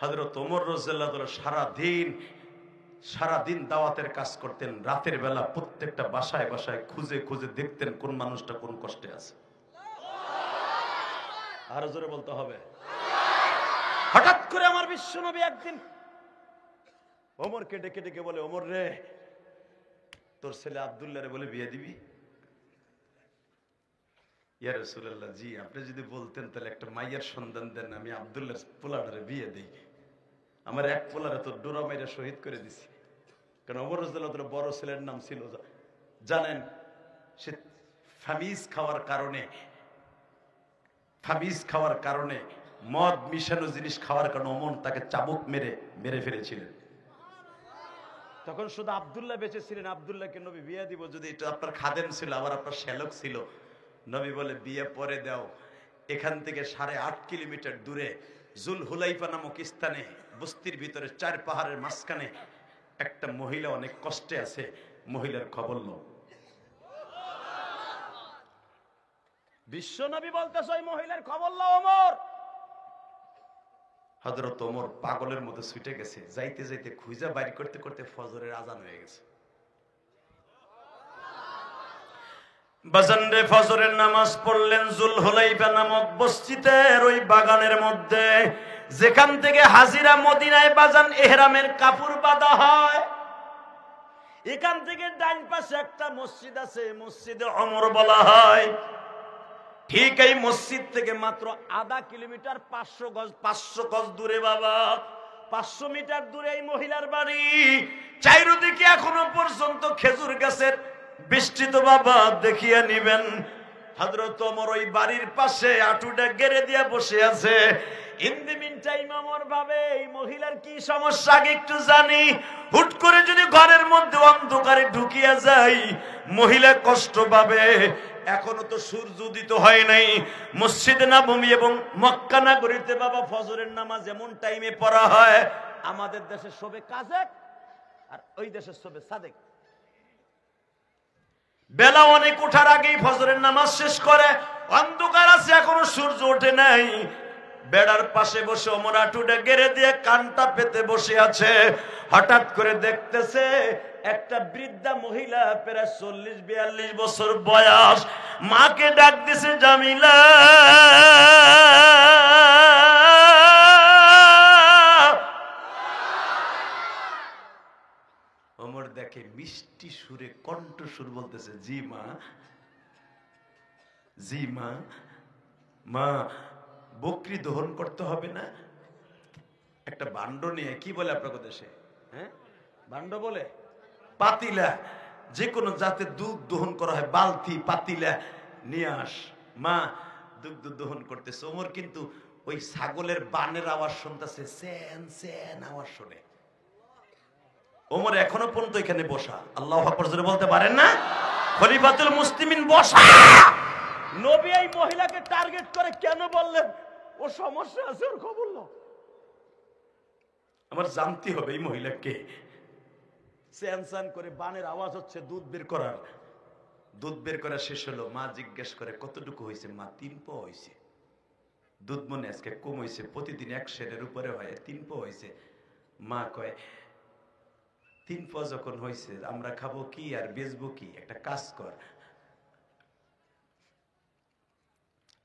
হযরত ওমর রাদিয়াল্লাহু তাআলা সারাদিন দাওয়াতের কাজ করতেন। রাতের বেলা প্রত্যেকটা বাসায় বাসায় খুঁজে খুঁজে দেখতেন কোন মানুষটা কোন কষ্টে আছে। আরো জোরে বলতে হবে। হঠাৎ করে আমার বিশ্বনবী একদিন ওমরকে ডেকে ডেকে বলে, ওমর রে, তোর ছেলে আব্দুল্লাহ রে বলে বিয়ে দিবি? ইয়া রাসূলুল্লাহ, জি আপনি যদি বলতেন তাহলে একটা মাইয়ার সন্ধান দেন, আমি আব্দুল্লাহর পোলাটারে বিয়ে দেই। আমার এক পোলারে তো ডোরা মাইরা শহীদ করে দিছি। কারণ ওমর রাদিয়াল্লাহু তাআলা বড় ছেলের নাম ছিল, জানেন, সে ফামিজ খাওয়ার কারণে মদ মিশানো জিনিস খাওয়ার কারণে ওমর তাকে চাবুক মেরে ফেলেছিলেন। তখন শুধু আব্দুল্লাহ বেঁচে ছিলেন। আব্দুল্লাহকে নবী বিয়ে দিব, যদি এটা আপনার খাদেম ছিল, আবার আপনার শ্যালক ছিল। নবী বলে, বিয়ে পরে দাও। এখান থেকে 8.5 কিলোমিটার দূরে জুল হুলাইফা নামক স্থানে, বস্তির ভিতরে 4 পাহাড়ের মাঝখানে একটা মহিলা অনেক কষ্টে আছে, মহিলার খবর নাও। বিশ্ব নবী বলতেছে, ওই মহিলার খবর নাও ওমর। হযরত ওমর পাগলের মতো ছুটে গেছে, যাইতে যাইতে খুঁজা বাইর করতে করতে ফজরের আজান হয়ে গেছে। বাজান রে ফজরের নামাজ পড়লেন জুলহুলাইফা নামক বস্তিতের ওই বাগানের মধ্যে, যেখান থেকে হাজিরা মদিনায় বাজান ইহরামের কাপড় বাঁধা হয়। এখান থেকে ডাইন পাশে একটা মসজিদ আছে, মসজিদে ওমর বলা হয়। ঠিক এই মসজিদ থেকে মাত্র আধা কিলোমিটার 500 গজ দূরে বাবা, 500 মিটার দূরে এই মহিলার বাড়ি। চারিদিকে এখনো পর্যন্ত খেজুর গাছের বৃষ্টিত বাবা দেখিয়া নিবেন। হযরত ওমর ওই বাড়ির পাশে আঁটুটা গেড়ে দিয়ে বসে আছে। In the mean time Omar ভাবে এই মহিলার কি সমস্যা আগে একটু জানি, হুট করে যদি ঘরের মধ্যে অন্ধকারে ঢুকিয়া যাই মহিলা কষ্ট পাবে। এখনো তো সূর্য উদিত হয় নাই। মসজিদে নববী এবং মক্কা নগরীতে বাবা ফজরের নামাজ এমন টাইমে পড়া হয়, আমাদের দেশে সবে কাজেক আর ওই দেশে সবে সাদেক। বেলা অনেক ওঠার আগেই ফজরের নামাজ শেষ করে, অন্ধকার আছে এখনো সূর্য ওঠে নাই। বেড়ার পাশে বসে ওমর আঁটুটা গেড়ে দিয়ে কানটা পেতে বসে আছে। হঠাৎ করে দেখতেছে একটা বৃদ্ধা মহিলা, প্রায় 40-42 বছর বয়স, মাকে ডাক দিছে, জামিলা। ওমর দেখে মিষ্টি সুরে কণ্ঠ সুর বলতেছে, জি মা, জি মা। মা, বকরি দহন করতে হবে না? একটা ভাণ্ড নিয়ে, কি বলে আপনার দেশে, হ্যাঁ ভাণ্ড বলে, পাতিলা, যে কোনো জাতে দুধ দহন করা হয়, বালতি পাতিলা নিয়ে আস। মা দুধ দহন করতেছে। ওমর কিন্তু ওই ছাগলের বানের আওয়াজ শুনতেছে, সেন সেন আওয়াজ শুনে। ওমর এখনো পর্যন্ত এখানে বসা। আল্লাহু আকবার জোরে বলতে পারেন না? খলিফাতুল মুসলিমিন বসা। নবী এই মহিলাকে টার্গেট করে কেন বললেন? ও সমস্যা আছে, ওর খবর নাও। আমার জানতে হবে এই মহিলাকে। স্যান করে বানের আওয়াজ হচ্ছে, দুধ বের করার। দুধ বের করা শেষ হলো। মা জিজ্ঞেস করে, কতটুকু হয়েছে? মা, 3 পোয়া হয়েছে। দুধ মনে আজকে কম হয়েছে, প্রতিদিন 1 সেরের উপরে হয়, 3 পোয়া হয়েছে। মা কয়, 3 পোয়া যখন হয়েছে আমরা খাবো কি আর বেচবো কি? একটা কাজ কর,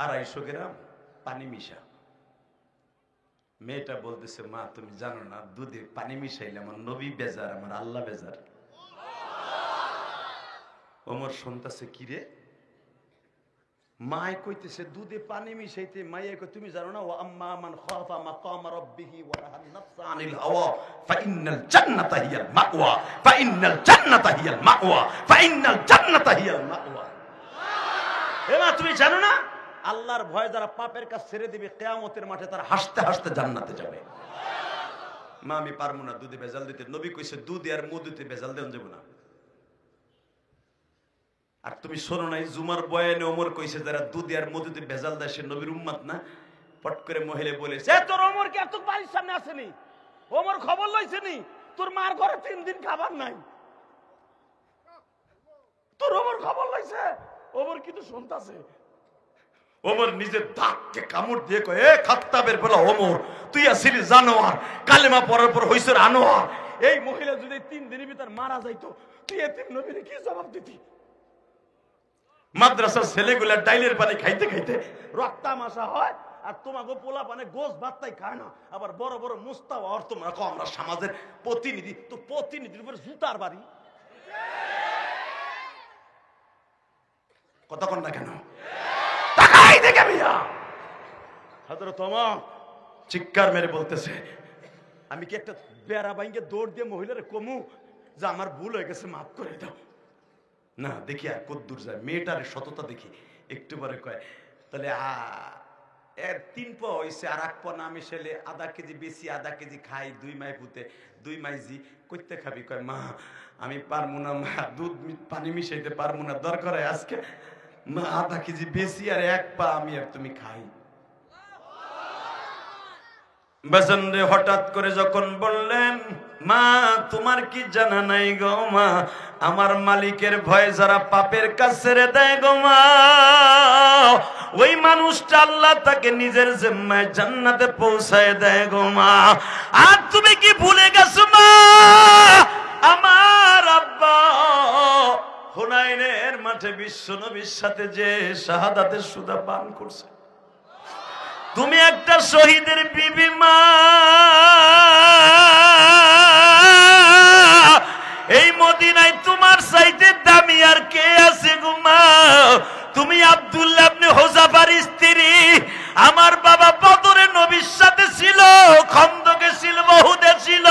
250 গ্রাম পানি মিশা। মেয়েটা বলতেছে, মা তুমি জানো না দুধে পানি মিশাইলে আমার নবী বেজার, আমার আল্লাহ বেজার। ওমর শুনতেছে, কি রে? মায় কইতেছে দুধে পানি মিশাইতে। মাইয়া কই, তুমি জানো না, ওয়া আম্মা মান খাফা মাকাম রাব্বিহি ওয়া নাহান নাফসা আনিল হাওয়া ফাইন্নাল জান্নাতা হিয়াল মাওয়া ফাইন্নাল জান্নাতা হিয়াল মাওয়া ফাইন্নাল জান্নাতা হিয়াল মাওয়া। এ মা, তুমি জানো না আল্লাহর ভয় যারা পাপের কাজ ছেড়ে দিবে কিয়ামতের মাঠে তারা হাসতে হাসতে জান্নাতে যাবে। মা, আমি পারবো না দুধে ভেজাল দিতে। নবী কইছে দুধে আর মধুতে ভেজাল দেন যাবে না। আর তুমি শোনো নাই জুমার বয়ানে ওমর কইছে যারা দুধে আর মধুতে ভেজাল দেয় সে নবীর উম্মত না? পট করে মহিলা বলেছে, তোর ওমর কি এত বাড়ির সামনে আসেনি? ওমর খবর লইছেনি তোর মার ঘরে 3 দিন খাবার নাই। তোর ওমর খবর লইছে? ওমর কিন্তু শুনতাছে। ওমর নিজের দাঁতকে কামড় দিয়ে কয়, এ খাত্তাবের বলা ওমর, তুই আসিলি জানোয়ার, কালেমা পড়ার পর হইছর আনোয়ার। এই মহিলা যদি 3 দিনের ভিতর মারা যাইতো তুই এতিম নবীরে কি জবাব দিতি? মাদ্রাসার ছেলেগুলা ডাইলের পানি খাইতে খাইতে রক্তামাশা হয়, আর তোমাকে পোলা পানে গোস ভাতটাই খায় না, আবার বড় বড় মুস্তাওয়া। আর তোমরা কো আমরা সমাজের প্রতিনিধি, তো প্রতিনিধির উপর জুতার বাড়ি। কতক্ষণ না কেন তাকাই দেখে মিয়া। হযরত ওমর চিৎকার মেরে বলতেছে, আমি কি একটা বেড়া বাইঙ্গে দৌড় দিয়ে মহিলারে কমু যে আমার ভুল হয়ে গেছে, মাফ করে দাও? না, দেখি আর কদ্দূর যায়। মেয়েটার সততা দেখি। একটু পরে কয়, তাহলে 3 পোয়া হয়েছে, আর 1 পোয়া না মিশাইলে আধা কেজি বেশি, আধা কেজি খাই, 2 মাই পুঁতে 2 মাই জি করতে খাবি? কয়, মা আমি পারবো না, মা দুধ পানি মিশাইতে পারবো না, দরকার হয় আজকে মা আধা কেজি বেশি আর 1 পা আমি আর তুমি খাই। বাজানরে হঠাৎ করে যখন বললেন, মা তোমার কি জানা নাই গো মা, আমার মালিকের ভয়ে যারা পাপের কাজ ছেড়ে দেয় গো মা, ওই মানুষটা আল্লাহ তাকে নিজের জিম্মায় জান্নাতে পৌঁছায় দেয় গো মা। আর তুমি কি ভুলে গেছো মা, আমার আব্বা হুনাইনের মাঠে বিশ্ব নবীর সাথে যে শাহাদাতের সুদা পান করছে। তুমি একটা শহীদের বিবি মা, এই মদিনায় তোমার চাইতে দামি আর কে আছে গো মা? তুমি আব্দুল্লাহ ইবনে হুযাফার স্ত্রী। আমার বাবা বদরে নবীর সাথে ছিল, খন্দকে ছিল, উহুদে ছিল।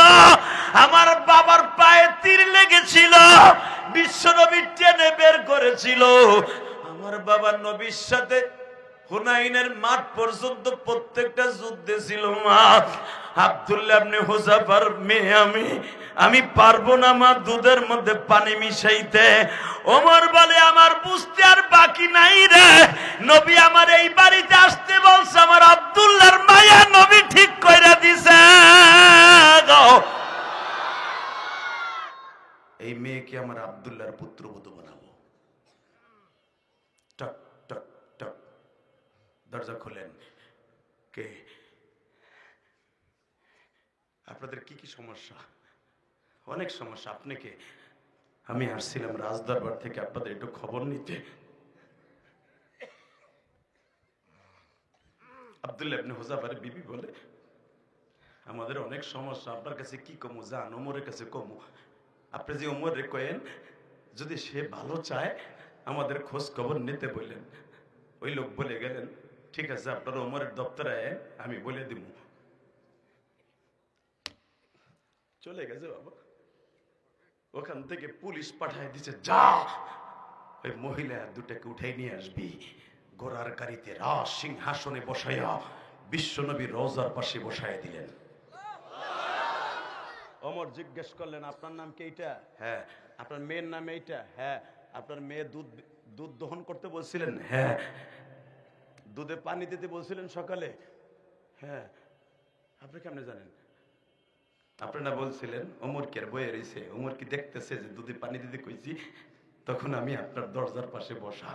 আমার বাবার পায়ে তীর লেগেছিল, বিশ্ব নবী টেনে বের করেছিল। আমার বাবা নবীর সাথে হুনাইনের মাঠ পর্যন্ত প্রত্যেকটা যুদ্ধে ছিল মা। আব্দুল্লাহ ইবনে হুযাফার মেয়ে আমি পারবো না মা দুধের মধ্যে পানি মিশাইতে। ওমর বলে আমার বুঝতে আর বাকি নাই রে, নবী আমার এই বাড়িতে আসতে বলছে, আমার আব্দুল্লাহর মায়া নবী ঠিক কইরা দিছে। এই মেয়েকে আমার আব্দুল্লাহর পুত্রবধূ বানাবো। টক টক টক, দরজা খোলেন। কে? আপনাদের কি কি সমস্যা? অনেক সমস্যা। আপনি কে? আমি আসছিলাম রাজদরবার থেকে আপনাদের একটু খবর নিতে। আব্দুল্লাহ ইবনে হুযাফার বিবি বলে আমাদের অনেক সমস্যা, আপনার কাছে কি কমু? যান ওমরের কাছে কমু। আপনি যে ওমর রে কয়েন, যদি সে ভালো চায় আমাদের খোঁজ খবর নিতে বললেন। ওই লোক বলে গেলেন ঠিক আছে, আপনার ওমরের দপ্তরে আমি বলে দিব। চলে গেছে বাবা। ওখান থেকে পুলিশ পাঠায় দিছে, যা ওই মহিলা দুটাকে উঠাই নিয়ে আসবি, ঘোড়ার গাড়িতে রাজ সিংহাসনে বসাইয়া বিশ্বনবী রওজার পাশে বসায় দিলেন। ওমর জিজ্ঞেস করলেন আপনার নাম কি? এইটা। হ্যাঁ। আপনার মেয়ের নাম এইটা। হ্যাঁ। আপনার মেয়ে দুধ দহন করতে বলছিলেন? হ্যাঁ। দুধে পানি দিতে বলছিলেন সকালে? হ্যাঁ। আপনি কেমনে জানেন? আপনারা বলছিলেন ওমর কি আর বয়ে রয়েছে, ওমর কি দেখতেছে যে দুধে পানি দিতে কইছি? তখন আমি আপনার দরজার পাশে বসা।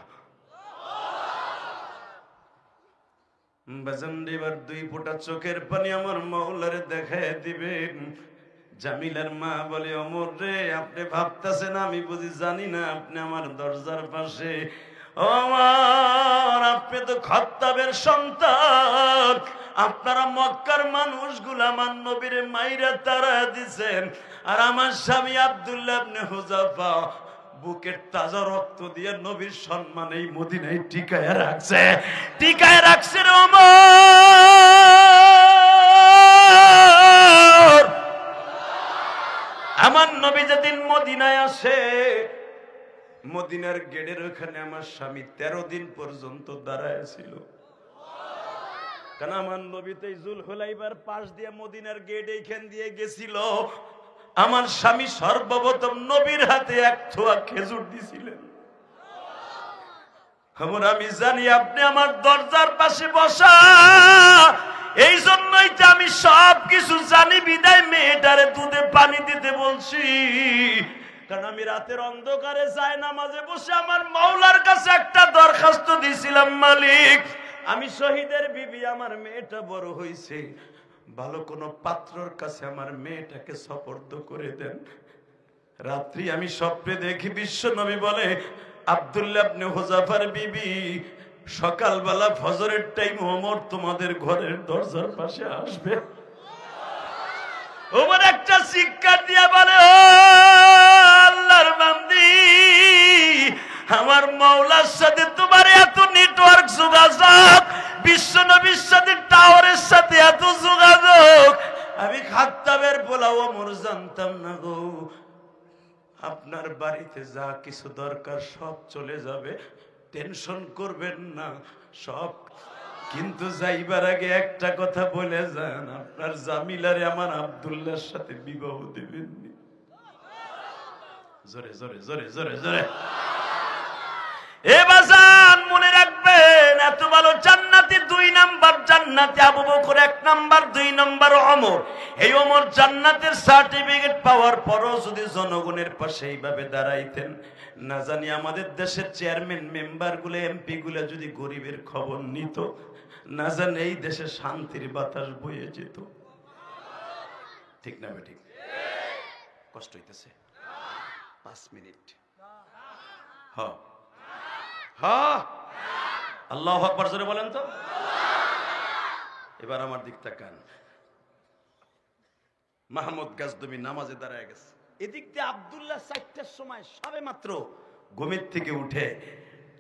বাজানডিবার দুই ফোঁটা চোখের পানি আমার মাওলারে দেখায় দিবেন। জামিলার মা বলে ওমর রে, আপনি ভাবতেছেন আমি বুঝি জানি না আপনি আমার দরজার পাশে? ওমর, আপনি তো খাত্তাবের সন্তান, আপনারা মক্কার মানুষগুলো আমার নবীর মাইরা তারা দিছেন, আর আমার স্বামী আব্দুল্লাহ ইবনে হুযাফা বুকের তাজা রক্ত দিয়ে নবীর সম্মান এই মদিনায় টিকায় রাখছে। টিকায় রাখছে রে ওমর। আমার নবী যেদিন মদিনায় আসে, মদিনার গেটের ওখানে আমার স্বামী 13 দিন পর্যন্ত দাঁড়ায় ছিল। কারণ আমার নবী তো জুলহুলাইবার পাশ দিয়ে মদিনার গেট এইখান দিয়ে গেছিল। আমার স্বামী সর্বপ্রথম নবীর হাতে এক থোয়া খেজুর দিছিলেন। আমি জানি আপনি আমার দরজার পাশে বসা, এই জন্যই তো আমি সব কিছু জানি বিদায় মেয়েটারে দুধে পানি দিতে বলছি। কারণ আমি রাতের অন্ধকারে যাই নামাজে বসে আমার মাওলার কাছে একটা দরখাস্ত দিছিলাম, মালিক আমি শহীদের বিবি, আমার মেয়েটা বড় হইছে, ভালো কোন পাত্রর কাছে আমার মেয়েটাকে সুপর্দ করে দেন। রাত্রি আমি স্বপ্নে দেখি বিশ্ব নবী বলে আব্দুল্লাহ ইবনে হুযাফার বিবি, সকালবেলা ফজরের টাইম ওমর তোমাদের ঘরের দরজার পাশে আসবে। ওমর একটা শিক্ষা দিয়া বলে, ও আল্লাহর বান্দি, আমার মাওলার সাথে তোমার এত নেটওয়ার্ক যোগাযোগ, বিশ্ব নবীর সাথে টাওয়ারের সাথে এত যোগাযোগ, আমি খাত্তাবের পোলা ওমর জানতাম না গো। আপনার বাড়িতে যা কিছু দরকার সব চলে যাবে, টেনশন করবেন না সব। কিন্তু যাইবার আগে একটা কথা বলে যান, আপনার জামিলারে আমার আব্দুল্লাহর সাথে বিবাহ দিবেন। জোরে জোরে জোরে জোরে জোরে। এ বাজান মনে রাখবেন, এত ভালো জান্নাতি 2 নাম্বার জান্নাতি আবু বকর 1 নাম্বার, 2 নাম্বার ওমর। এই ওমর জান্নাতের সার্টিফিকেট পাওয়ার পরও যদি জনগণের পাশে এইভাবে দাঁড়াইতেন, না জানি আমাদের দেশের চেয়ারম্যান মেম্বার গুলো, এমপি গুলো যদি গরিবের খবর নিত, না জানি এই দেশে শান্তির বাতাস বয়ে যেত। ঠিক না বেঠিক? কষ্ট হইতেছে? 5 মিনিট আল্লাহু আকবার জোরে বলেন তো। এবার আমার দিক তাকান। মাহমুদ গাজদমি নামাজে দাঁড়ায় গেছে, এদিক দিয়ে আব্দুল্লাহ 4টার সময় সবে মাত্র ঘুমের থেকে উঠে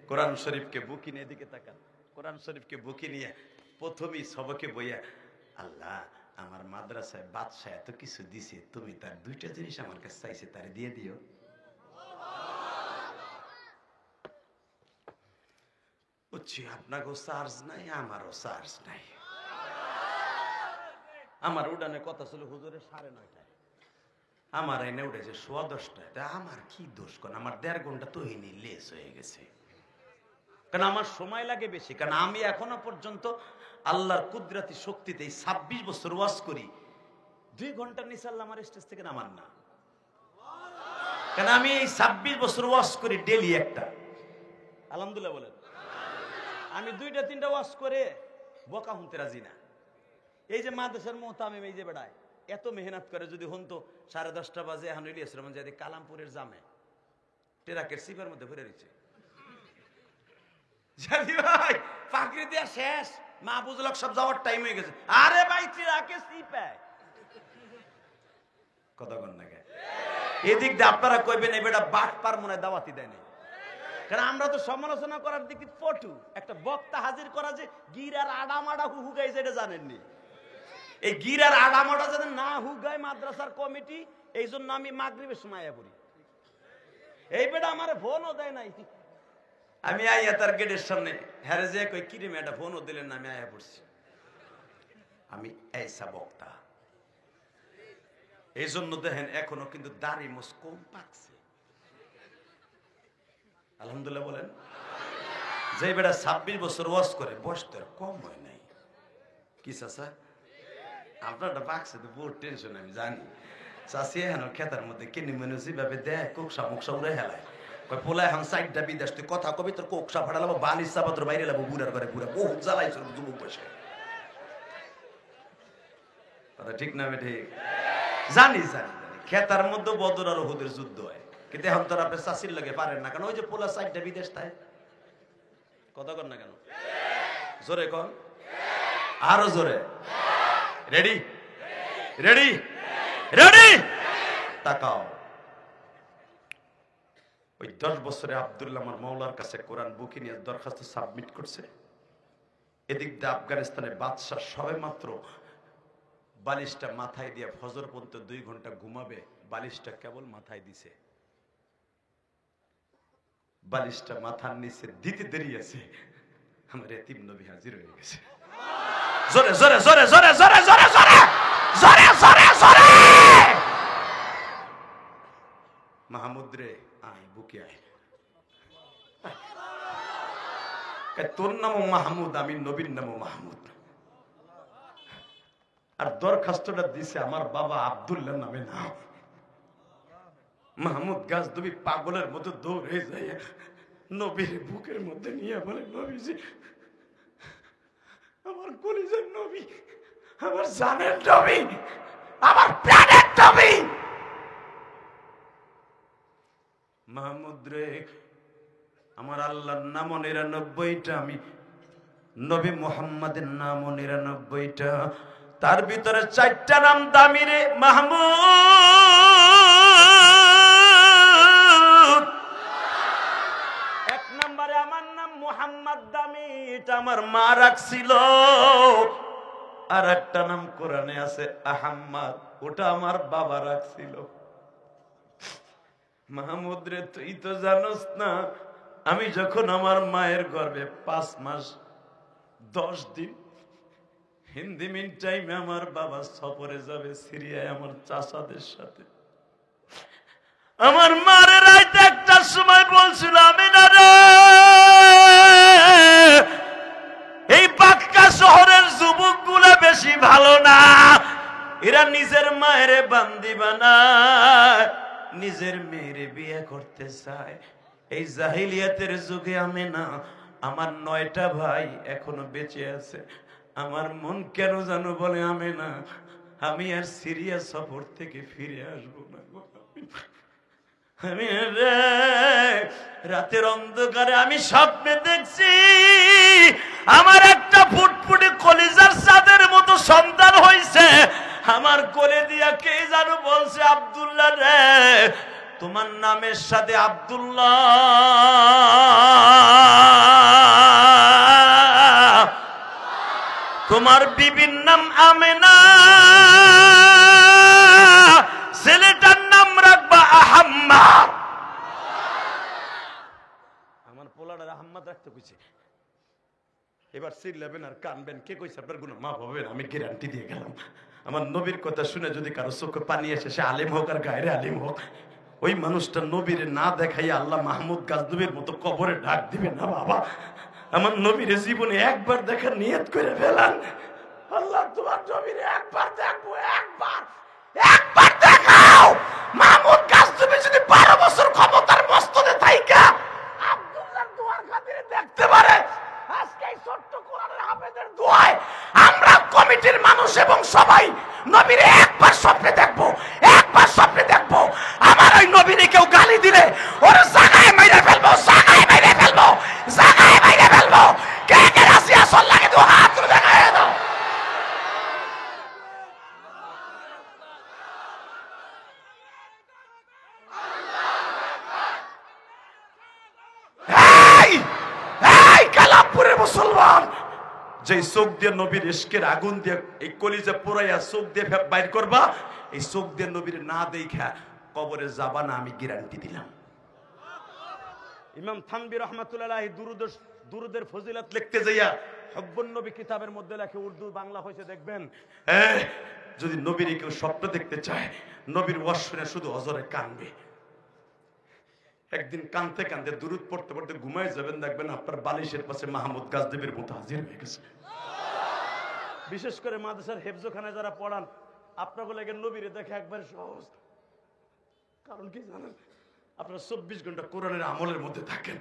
কোরআন শরীফকে বুকি নিয়ে, এদিকে তাকান, কোরআন শরীফকে বুকি নিয়ে প্রথমেই সবকে বইয়া, আল্লাহ আমার মাদ্রাসায় বাদশাহ এত কিছু দিছে, তুমি তার 2টা জিনিস আমার কাছে চাইছে, তারে দিয়ে দিও। বুঝছি আপনাকেও চার্জ নাই, আমারও চার্জ নাই। আমার উড়ানে কথা ছিল হুজুরের 9:30টায়, আমার এনে উঠেছে 10:15টায়। তা আমার কি দোষ, কারণ আমার 1.5 ঘন্টা তো হয়নি, লেস হয়ে গেছে। কারণ আমার সময় লাগে বেশি, কারণ আমি এখনো পর্যন্ত আল্লাহর কুদরতি শক্তিতে 26 বছর ওয়াজ করি, 2 ঘন্টার নিচে আল্লাহ আমার স্টেজ থেকে নামান না। কারণ আমি এই 26 বছর ওয়াজ করি ডেলি একটা। আলহামদুলিল্লাহ বলেন। আমি 2টা-3টা ওয়াজ করে বকা হুনতে রাজি না। এই যে মাদ্রাসার মোহতামিম, এই যে বেড়ায় এত মেহনত করে, যদি হতো 10:30 বাজে এখন ইলিয়াস রহমান যদি কালামপুরের জামে ট্রাকের সিপের মধ্যে ভরে রয়েছে, জানি ভাই পাকড়ি দেয়া শেষ, মা বুঝলক সব যাওয়ার টাইম হয়ে গেছে। আরে ভাই ট্রাকে সিপে কথা কন না কে? এদিক দিয়ে আপনারা কইবেন এই বেটা বাট পার মনে দাওয়াতি দেয় না। কারণ আমরা তো সমালোচনা করার দিকে পটু, একটা বক্তা হাজির করা যে গির আর আডামাডা হু গাইছে এটা জানেননি। এই গির আর আডামাডা যাতে না হু গায় মাদ্রাসার কমিটি, এই জন্য আমি মাগরিবের সময় আয়া পড়ি। এই বেটা আমারে ফোনও দেয় নাই, আমি আইয়া তার গেটের সামনে হেরে যে কই কিরে মেয়েটা ফোনও দিলেন না, আমি আয়া পড়ছি। আমি এইসা বক্তা, এই জন্য দেখেন এখনো কিন্তু দাড়ি মোস কম পাকছে। আলহামদুলিল্লাহ বলেন। যে বেটা 26 বছর ওয়াজ করে, বয়স তো কম হয় নাই। কি চাচা আপনারটা পাকছে তো বহুত টেনশন, আমি জানি। চাষি এখন খেতার মধ্যে কিনে মেনুছি ভাবে দেয়, কোকসা মুকসা উড়ে হেলায়, কয় পোলা এখন 4টা বিদেশ, তুই কথা কবি তোর কোকসা ফাটালাবো, বালিশ চাপাত্র বাইরে লাবো, বুড়ার করে বুড়া বহুত জ্বালাইছিল যুবক বসে। কথা ঠিক না? আমি ঠিক জানি জানি জানি খেতার মধ্যে বদর আর ওহুদের যুদ্ধ হয়, কিন্তু এখন তোর আপনি চাষির লাগে পারেন না। কেন? ওই যে পোলা 4টা বিদেশ তাই কথা কন না কেন? জোরে কন, আরো জোরে। রেডি রেডি রেডি তাকাও। ওই 10 বছরে আব্দুল্লাহ আমার মাওলার কাছে কোরআন বুকে নিয়ে দরখাস্ত সাবমিট করছে। এদিক দিয়ে আফগানিস্তানের বাদশাহ সবে মাত্র বালিশটা মাথায় দিয়ে ফজর পর্যন্ত 2 ঘন্টা ঘুমাবে, বালিশটা কেবল মাথায় দিছে। বালিশটা মাথার নিচে দিতে দেরি আছে, আমার এতিম নবী হাজির হয়ে গেছে। জোরে জোরে জোরে জোরে জোরে জোরে জোরে জোরে জোরে জোরে মাহমুদ রে আয় বুকে আয়। তোর নামও মাহমুদ, আমি নবীর নামও মাহমুদ। আর দরখাস্তটা দিছে আমার বাবা আব্দুল্লাহ নামে না। মাহমুদ গাজদমি পাগলের মতো দৌড়ে যায় নবীর বুকের মধ্যে নিয়ে বলে, নবীজি আমার কলিজার নবী, আমার জানের নবী, আমার প্রাণের নবী। মাহমুদ রে আমার আল্লাহর নাম 99টা, আমি নবী মুহাম্মাদের নাম 99টা, তার ভিতরে 4টা নাম দামি রে মাহমুদ। 1 নম্বরে আমার নাম মুহাম্মদ দামি, এটা আমার মা রাখছিল। আর একটা নাম কোরআনে আছে আহম্মদ, ওটা আমার বাবা রাখছিল। মাহমুদ রে তুই তো জানোস না, আমি যখন আমার মায়ের গর্ভে 5 মাস 10 দিন, হিন্দি মিন টাইমে আমার বাবা সফরে যাবে সিরিয়ায় আমার চাচাদের সাথে। আমার মায়ের রাত 1টার সময় বলছিল, আমি না রে এই বাক্কা শহরের যুবকগুলা বেশি ভালো না, এরা নিজের মায়ের বান্দি বানায়, নিজের মেয়েরে বিয়ে করতে চায়। এই জাহিলিয়াতের যুগে আমি না, আমার 9টা ভাই এখনো বেঁচে আছে। আমার মন কেন জানো বলে, আমি না আমি আর সিরিয়া সফর থেকে ফিরে আসবো না। আমি রে রাতের অন্ধকারে আমি স্বপ্নে দেখছি আমার একটা ফুটফুটে কলিজার চাঁদের মতো সন্তান হইছে। আমার কোলে দিয়া কে জানো বলছে, আব্দুল্লাহ রে তোমার নামের সাথে আব্দুল্লাহ, তোমার বিবির নাম আমেনা, ছেলেটার নাম রাখবা আহাম্মদ। আমার পোলাটার আহাম্মদ রাখতে কইছে। এবার চিল্লাবেন আর কানবেন, কে কইছে আপনার গুনাহ মাফ হবে? আমি গ্যারান্টি দিয়ে গেলাম, আমার নবীর কথা শুনে যদি কারো চোখে পানি এসে, সে আলেম হোক আর গায়রে আলেম হোক, ওই মানুষটা নবীরে না দেখাইয়া আল্লাহ মাহমুদ গাজনবীর মতো কবরে ডাক দিবে না। বাবা আমার নবীরে জীবনে একবার দেখার নিয়ত করে ফেলান। আল্লাহ তোমার নবীরে একবার দেখবো, একবার দেখাও। মাহমুদ গাজনবী যদি 12 বছর ক্ষমতার মস্তদে থাইকা আব্দুল্লাহর দোয়ার খাতিরে দেখতে পারে, আজকে এই ছোট্ট কোরআনের হাফেজের দোয়ায় আমরা কমিটির মানুষ এবং সবাই নবীরে একবার স্বপ্নে দেখবো, একবার স্বপ্নে দেখবো। আমার ওই নবীরে কেউ গালি দিলে ওর জায়গায় মাইরে ফেলবো, জায়গায় মাইরে ফেলবো, জায়গায় মাইরে ফেলবো। কে কে রাজি আসল লাগে তো হাত তুলে দেখায় দাও। কালামপুরের মুসলমান, যে চোখ দিয়ে নবীর ইশকের আগুন দিয়ে এই কলিজা পোড়াইয়া চোখ দিয়ে বাইর করবা, এই চোখ দিয়ে নবীর না দেখা কবরে যাবা না, আমি গ্যারান্টি দিলাম। ইমাম থানবী রহমাতুল্লাহ দুরুদের ফজিলত লিখতে যাইয়া হুব্বুন নবী কিতাবের মধ্যে লেখে, উর্দু বাংলা হয়েছে দেখবেন, যদি নবীর কেউ স্বপ্ন দেখতে চায়, নবীর ওয়াজ শুনে শুধু অজরে কানবে। একদিন কানতে কানতে দুরুদ পড়তে পড়তে ঘুমায় যাবেন, দেখবেন আপনার বালিশের পাশে মাহমুদ গাজনবীর মতো হাজির হয়ে গেছে। বিশেষ করে মাদ্রাসার হেফজখানায় যারা পড়ান, আপনাকে লাগে নবীরে দেখে একবার সহজ। কারণ কি জানেন, আপনারা 24 ঘন্টা কোরআনের আমলের মধ্যে থাকেন।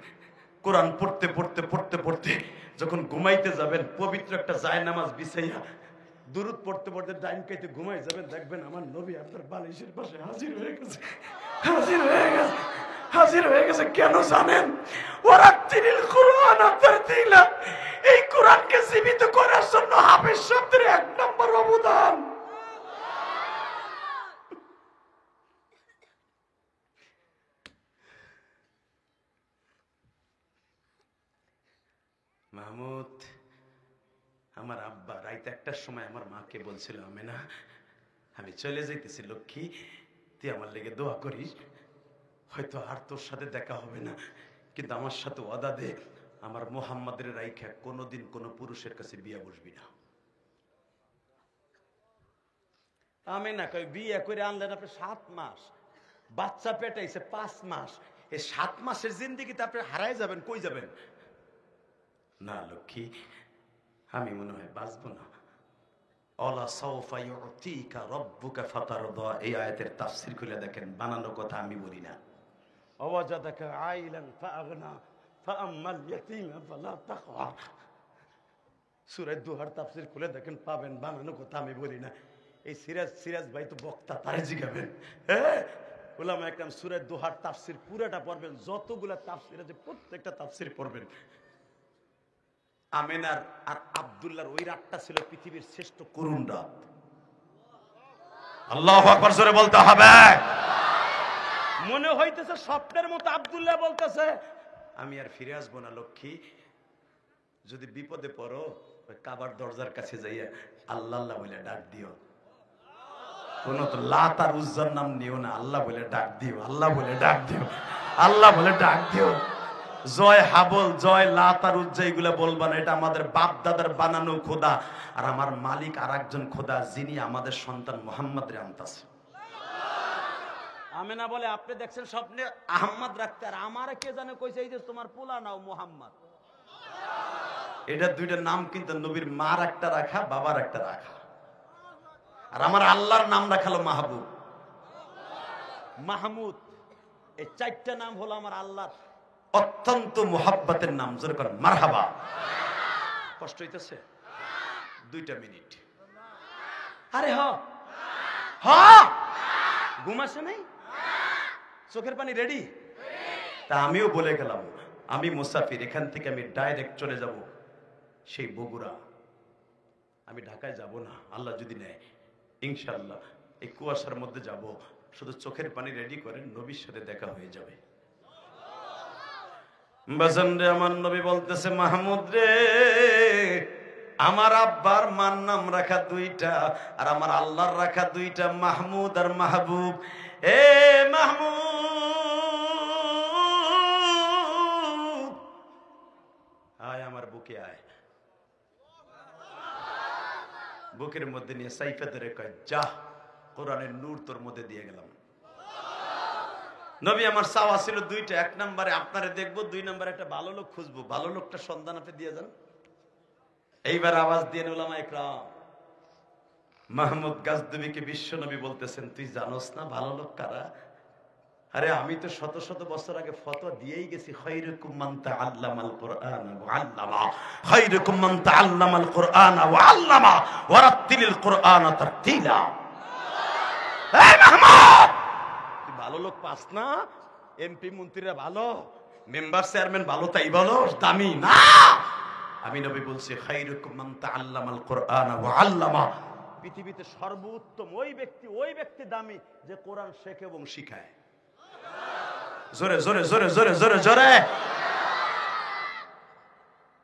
কোরআন পড়তে পড়তে পড়তে পড়তে যখন ঘুমাইতে যাবেন, পবিত্র একটা জায়নামাজ বিছাইয়া দুরুদ পড়তে পড়তে ডাইন কাইতে ঘুমাই যাবেন, দেখবেন আমার নবী আপনার বালিশের পাশে হাজির হয়ে গেছে, হাজির হয়ে গেছে, হাজির হয়ে গেছে। কেন জানেন? ওরা তিনিল কোরআন আপনার দিলা, এই কোরআনকে জীবিত করার জন্য হাফেজ শব্দের 1 নম্বর অবদান। মাহমুদ, আমার আব্বা রাত 1টার সময় আমার মাকে বলছিল, আমেনা আমি চলে যাইতেছি, লক্ষ্মী তুই আমার লেগে দোয়া করিস, হয়তো আর তোর সাথে দেখা হবে না, কিন্তু আমার সাথে ওয়াদা দে, আমার মুহাম্মাদের রাইখা কোনোদিন কোনো পুরুষের কাছে বিয়ে বসবি না। আমেনা কই, বিয়ে করে আনলেন আপনি 7 মাস, বাচ্চা পেটাইছে 5 মাস, এই 7 মাসের জিন্দেগিতে আপনি হারাই যাবেন, কই যাবেন? না লক্ষ্মী, আমি মনে হয় বাঁচবো না। অলা সাউফা ইউতিকা রাব্বুকা ফাতারদা, এই আয়াতের তাফসীর খুলে দেখেন, বানানো কথা আমি বলি না। আওয়াজাদাকা আইলান ফাআগনা ফাআম্মাল ইয়াতীমা ফালা তাকহার, সূরা দুহার তাফসীর খুলে দেখেন, পাবেন, বানানো কথা আমি বলি না। এই সিরাজ ভাই তো বক্তা, তারে জিগাবেন। উলামা একরাম সূরা দুহার তাফসীর পুরোটা পড়বেন, যতগুলা তাফসীর আছে প্রত্যেকটা তাফসীর পড়বেন। আমেনার আর আব্দুল্লাহর ওই রাতটা ছিল পৃথিবীর শ্রেষ্ঠ করুণ রাত। আল্লাহু আকবার জোরে বলতে হবে। মনে হইতেছে স্বপ্নের মতো আব্দুল্লাহ বলতেছে, আমি আর ফিরে আসবো না লক্ষ্মী, যদি বিপদে পড়ো ওই কাবার দরজার কাছে যাইয়া আল্লাহ আল্লাহ বলে ডাক দিও, কোন তো লাত আর উজ্জার নাম নিও না, আল্লাহ বলে ডাক দিও, আল্লাহ বলে ডাক দিও, আল্লাহ বলে ডাক দিও। জয় হাবল, জয় লাত আর উজ্জা এগুলা বলবা না, এটা আমাদের বাপ দাদার বানানো খোদা, আর আমার মালিক আর একজন খোদা, যিনি আমাদের সন্তান মুহাম্মদ রে আনতাছে। আমেনা বলে, আপনি দেখছেন স্বপ্নে আহম্মদ রাখতে, আর আমারে কে জানে কইছে এই যে তোমার পোলা নাও মুহাম্মদ। এটা দুইটা নাম কিন্তু নবীর মার একটা রাখা, বাবার একটা রাখা, আর আমার আল্লাহর নাম রাখালো মাহবুব, মাহমুদ। এই 4টা নাম হলো আমার আল্লাহর অত্যন্ত মুহাব্বতের নাম। যেরকম মারহাবা। কষ্ট হইতেছে? 2টা মিনিট। আরে হ ঘুম আসে নাই? চোখের পানি রেডি? তা আমিও বলে গেলাম, আমি মুসাফির, এখান থেকে আমি ডাইরেক্ট চলে যাব সেই বগুড়া। আমি ঢাকায় যাব না, আল্লাহ যদি নেয় ইনশাআল্লাহ এই কুয়াশার মধ্যে যাব। শুধু চোখের পানি রেডি করেন, নবীর সাথে দেখা হয়ে যাবে। বাজান রে, আমার নবী বলতেছে, মাহমুদ রে, আমার আব্বার মার নাম রাখা দুইটা, আর আমার আল্লাহর রাখা দুইটা, মাহমুদ আর মাহবুব। এ মাহমুদ, আয় আমার বুকে আয়। বুকের মধ্যে নিয়ে সাইফে ধরে কয়, যা, কোরআনের নূর তোর মধ্যে দিয়ে গেলাম। নবী আমার চাওয়া ছিল দুইটা, এক নম্বরে আপনারে দেখবো, দুই নম্বরে একটা ভালো লোক খুঁজবো, ভালো লোকটা সন্ধান আপনি দিয়ে যান। এইবার আওয়াজ দিয়ে উলামা ইকরাম, মাহমুদ গাজদুবিকে বিশ্ব নবী বলতেছেন, তুই জানোস না ভালো লোক কারা? আরে আমি তো শত শত বছর আগে ফতোয়া দিয়েই গেছি, খায়রুকুম মান তাআল্লামাল কুরআন ওয়া আল্লামা, খায়রুকুম মান তাআল্লামাল কুরআন ওয়া আল্লামা ওয়া রাত্তিলিল কুরআন তারতিলা। এই মাহমুদ, তুই ভালো লোক পাস না? এমপি মন্ত্রীরা ভালো, মেম্বার চেয়ারম্যান ভালো, তাই বলো দামি না? আমি নবী বলছি, খায়রুকুম মান তাআল্লামাল কুরআন ওয়া আল্লামা, পৃথিবীতে সর্বোত্তম ওই ব্যক্তি দামি যে কোরআন শেখে এবং শিখায়। জোরে জোরে জোরে জোরে জোরে জোরে।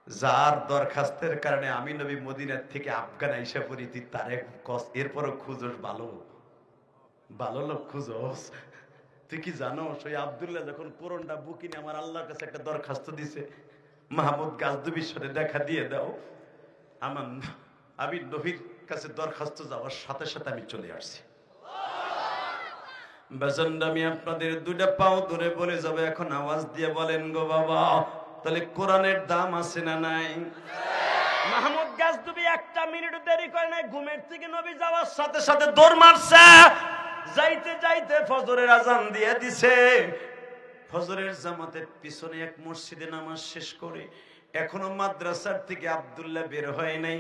যার দরখাস্তের কারণে আমি নবী মদিনার থেকে আফগান আইসা পড়ি, তুই তারে এরপরও খুঁজোস ভালো লোক খুঁজোস। তুই কি জানো, ওই আব্দুল্লাহ যখন কোরআনটা বুকি নিয়ে আমার আল্লাহর কাছে একটা দরখাস্ত দিছে, মাহমুদ গাজদুবির সাথে দেখা দিয়ে দাও। আমি নবীর কাছে দরখাস্ত যাওয়ার সাথে সাথে আমি চলে আসছি। আমি আপনাদের দুইটা পাও ধরে বলে যাবে, এখন আওয়াজ দিয়ে বলেন গো বাবা, তাহলে কোরআনের দাম আছে না নাই? মাহমুদ গাজদুবি একটা মিনিট দেরি করে নাই, ঘুমের থেকে নবী যাওয়ার সাথে সাথে দৌড় মারছে। যাইতে যাইতে ফজরের আজান দিয়ে দিছে। ফজরের জামাতের পিছনে এক মসজিদে নামাজ শেষ করে এখনো মাদ্রাসার থেকে আব্দুল্লাহ বের হয় নাই।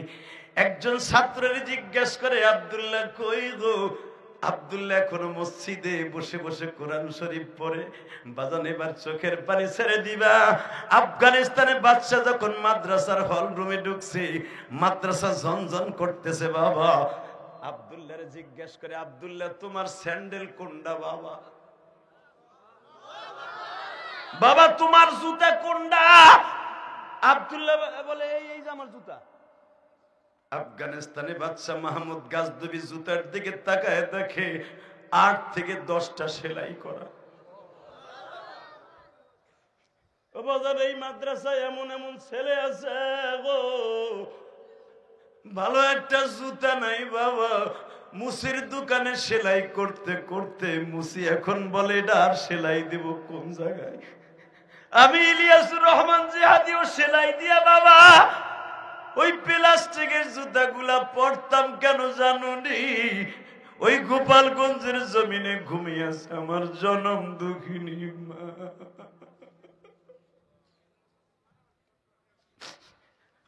একজন ছাত্রের জিজ্ঞেস করে, আব্দুল্লাহ কই গো? আব্দুল্লাহ এখনো মসজিদে বসে বসে কোরআন শরীফ পড়ে। বাজান, এবার চোখের পানি ছেড়ে দিবা। আফগানিস্তানে বাদশা যখন মাদ্রাসার হল রুমে ঢুকছে, মাদ্রাসা ঝনঝন করতেছে। বাবা আব্দুল্লাহরে জিজ্ঞেস করে, আব্দুল্লাহ তোমার স্যান্ডেল কোনটা? বাবা তোমার জুতা কোনটা? আব্দুল্লাহ বলে, এই যে আমার জুতা। আফগানিস্তানে বাদশা মাহমুদ গাজদুবি জুতার দিকে তাকায় দেখে 8 থেকে 10টা সেলাই করা। ও বাজার, এই মাদ্রাসায় এমন এমন ছেলে আছে গো, ভালো একটা জুতা নাই বাবা। মুসির দোকানে সেলাই করতে করতে মুসি এখন বলে, এটা আর সেলাই দেব কোন জায়গায়? আমি ইলিয়াসুর রহমান জিহাদিও সেলাই দিয়া বাবা ওই প্লাস্টিকের জুতাগুলা পরতাম। কেন জানুনি? ওই গোপালগঞ্জের জমিনে ঘুমিয়েছে আমার জনম দুঃখিনী মা।